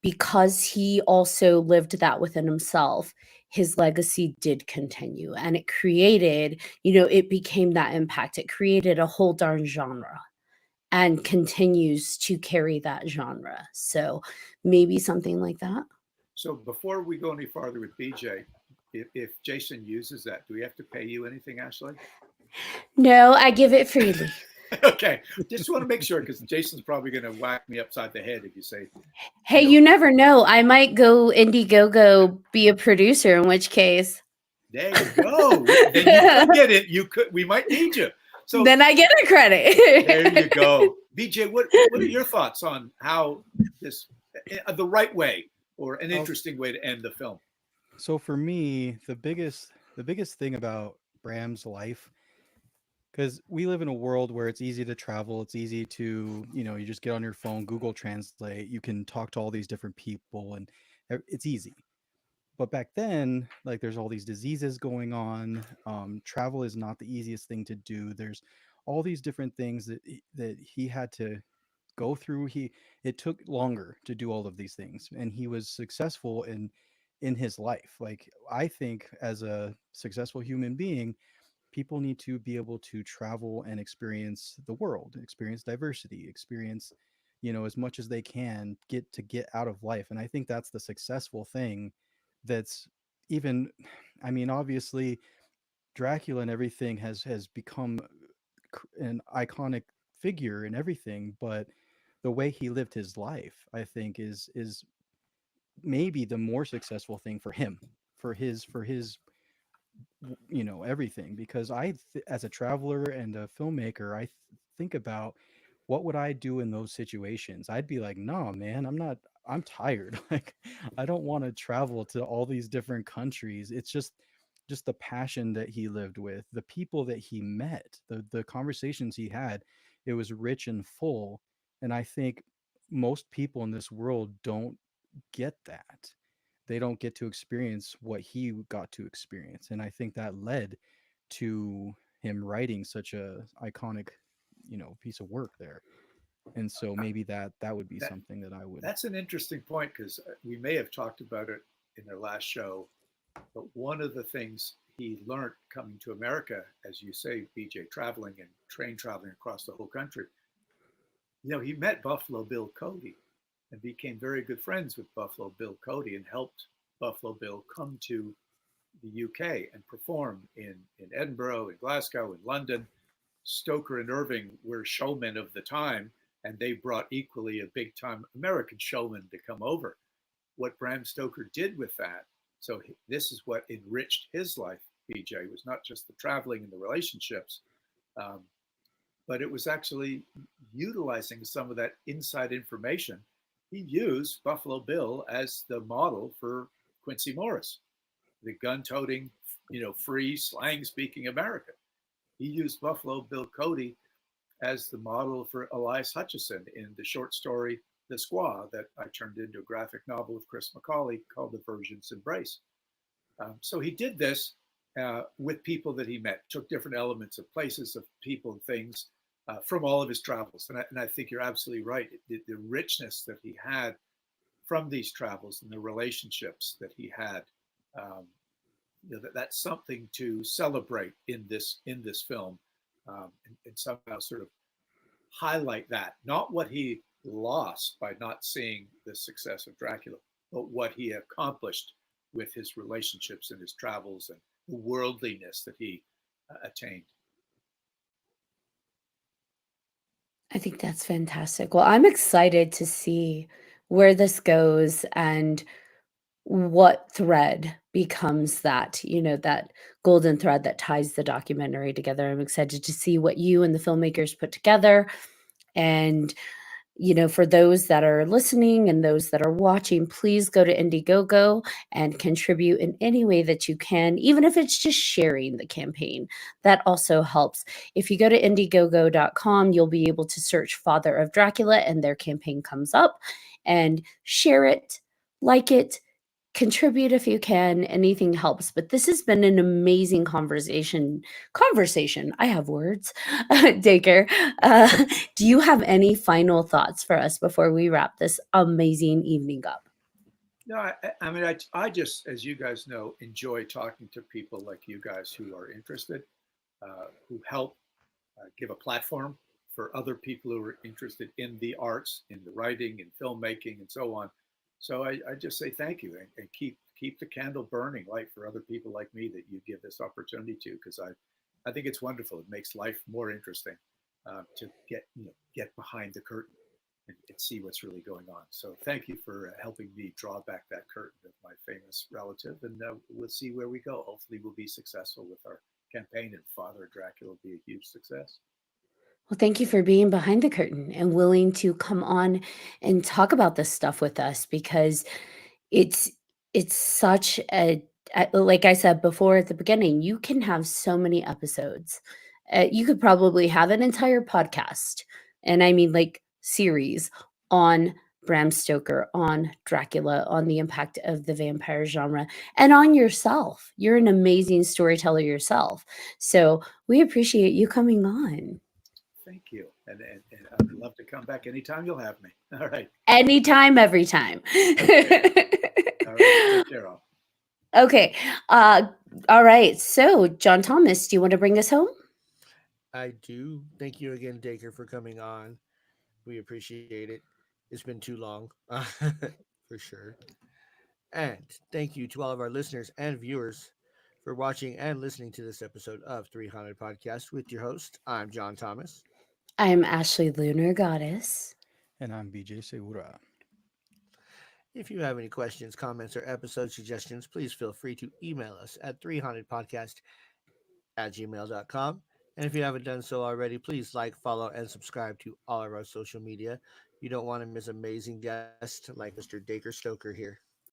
because he also lived that within himself. His legacy did continue, and it created, it became that impact. It created a whole darn genre and continues to carry that genre. So maybe something like that. So before we go any farther with BJ, if Jason uses that, do we have to pay you anything, Ashley? No, I give it freely. Okay, just want to make sure, because Jason's probably going to whack me upside the head if you say, hey, you never know. I might go Indiegogo, be a producer, in which case. There you go. Then you could get it. We might need you. So then I get a credit. There you go. BJ, what are your thoughts on how this, the right way or an interesting way to end the film? So for me, the biggest thing about Bram's life, because we live in a world where it's easy to travel, it's easy to, you just get on your phone, Google Translate, you can talk to all these different people, and it's easy. But back then, like, there's all these diseases going on. Travel is not the easiest thing to do. There's all these different things that he had to go through. It took longer to do all of these things, and he was successful in his life. Like, I think as a successful human being, people need to be able to travel and experience the world, experience diversity, experience, as much as they can get out of life. And I think that's the successful thing. That's even, I mean, obviously Dracula and everything has become an iconic figure and everything, but the way he lived his life, I think, is maybe the more successful thing for him, for his everything. Because as a traveler and a filmmaker, I think about what would I do in those situations. I'd be like, no, man, I'm tired. Like, I don't want to travel to all these different countries. It's just the passion that he lived with, the people that he met, the conversations he had. it was rich and full. And I think most people in this world don't get that. They don't get to experience what he got to experience. And I think that led to him writing such a iconic, piece of work there. And so maybe that would be That something that I would. that's an interesting point because we may have talked about it in their last show. But one of the things he learned coming to America, as you say, BJ, traveling and train traveling across the whole country, he met Buffalo Bill Cody and became very good friends with Buffalo Bill Cody and helped Buffalo Bill come to the UK and perform in Edinburgh, in Glasgow, in London. Stoker and Irving were showmen of the time, and they brought equally a big time American showman to come over. What Bram Stoker did with that, so this is what enriched his life, BJ, was not just the traveling and the relationships, um, but it was actually utilizing some of that inside information. He used Buffalo Bill as the model for Quincy Morris, the gun-toting, free slang-speaking American. He used Buffalo Bill Cody as the model for Elias Hutchison in the short story The Squaw that I turned into a graphic novel with Chris McCauley called The Virgin's Embrace. So he did this with people that he met, took different elements of places, of people and things from all of his travels. And I think you're absolutely right. The richness that he had from these travels and the relationships that he had, that's something to celebrate in this film, and somehow sort of highlight that, not what he lost by not seeing the success of Dracula, but what he accomplished with his relationships and his travels and the worldliness that he attained. I think that's fantastic. Well, I'm excited to see where this goes and what thread becomes that golden thread that ties the documentary together. I'm excited to see what you and the filmmakers put together. And for those that are listening and those that are watching, please go to Indiegogo and contribute in any way that you can, even if it's just sharing the campaign. That also helps. If you go to Indiegogo.com, you'll be able to search Father of Dracula and their campaign comes up, and share it, like it, contribute if you can. Anything helps. But this has been an amazing conversation. I have words. Dacre, do you have any final thoughts for us before we wrap this amazing evening up? No, I mean, I just, as you guys know, enjoy talking to people like you guys who are interested, who help give a platform for other people who are interested in the arts, in the writing and filmmaking and so on. So I just say thank you, and keep the candle burning light for other people like me that you give this opportunity to, because I think it's wonderful. It makes life more interesting to get behind the curtain and see what's really going on. So thank you for helping me draw back that curtain of my famous relative, and we'll see where we go. Hopefully we'll be successful with our campaign, and Father of Dracula will be a huge success. Well, thank you for being behind the curtain and willing to come on and talk about this stuff with us, because it's such like I said before at the beginning, you can have so many episodes. You could probably have an entire podcast, and I mean like series, on Bram Stoker, on Dracula, on the impact of the vampire genre, and on yourself. You're an amazing storyteller yourself. So we appreciate you coming on. Thank you. And I'd love to come back anytime you'll have me. All right. Anytime, every time. Okay. All right. Take care, all. Okay. All right. So, John Thomas, do you want to bring us home? I do. Thank you again, Dacre, for coming on. We appreciate it. It's been too long, for sure. And thank you to all of our listeners and viewers for watching and listening to this episode of 300 Podcast with your host. I'm John Thomas. I'm Ashley Lunar Goddess. And I'm BJ Segura. If you have any questions, comments, or episode suggestions, please feel free to email us at 300podcast@gmail.com. And if you haven't done so already, please like, follow, and subscribe to all of our social media. You don't want to miss amazing guests like Mr. Dacre Stoker here.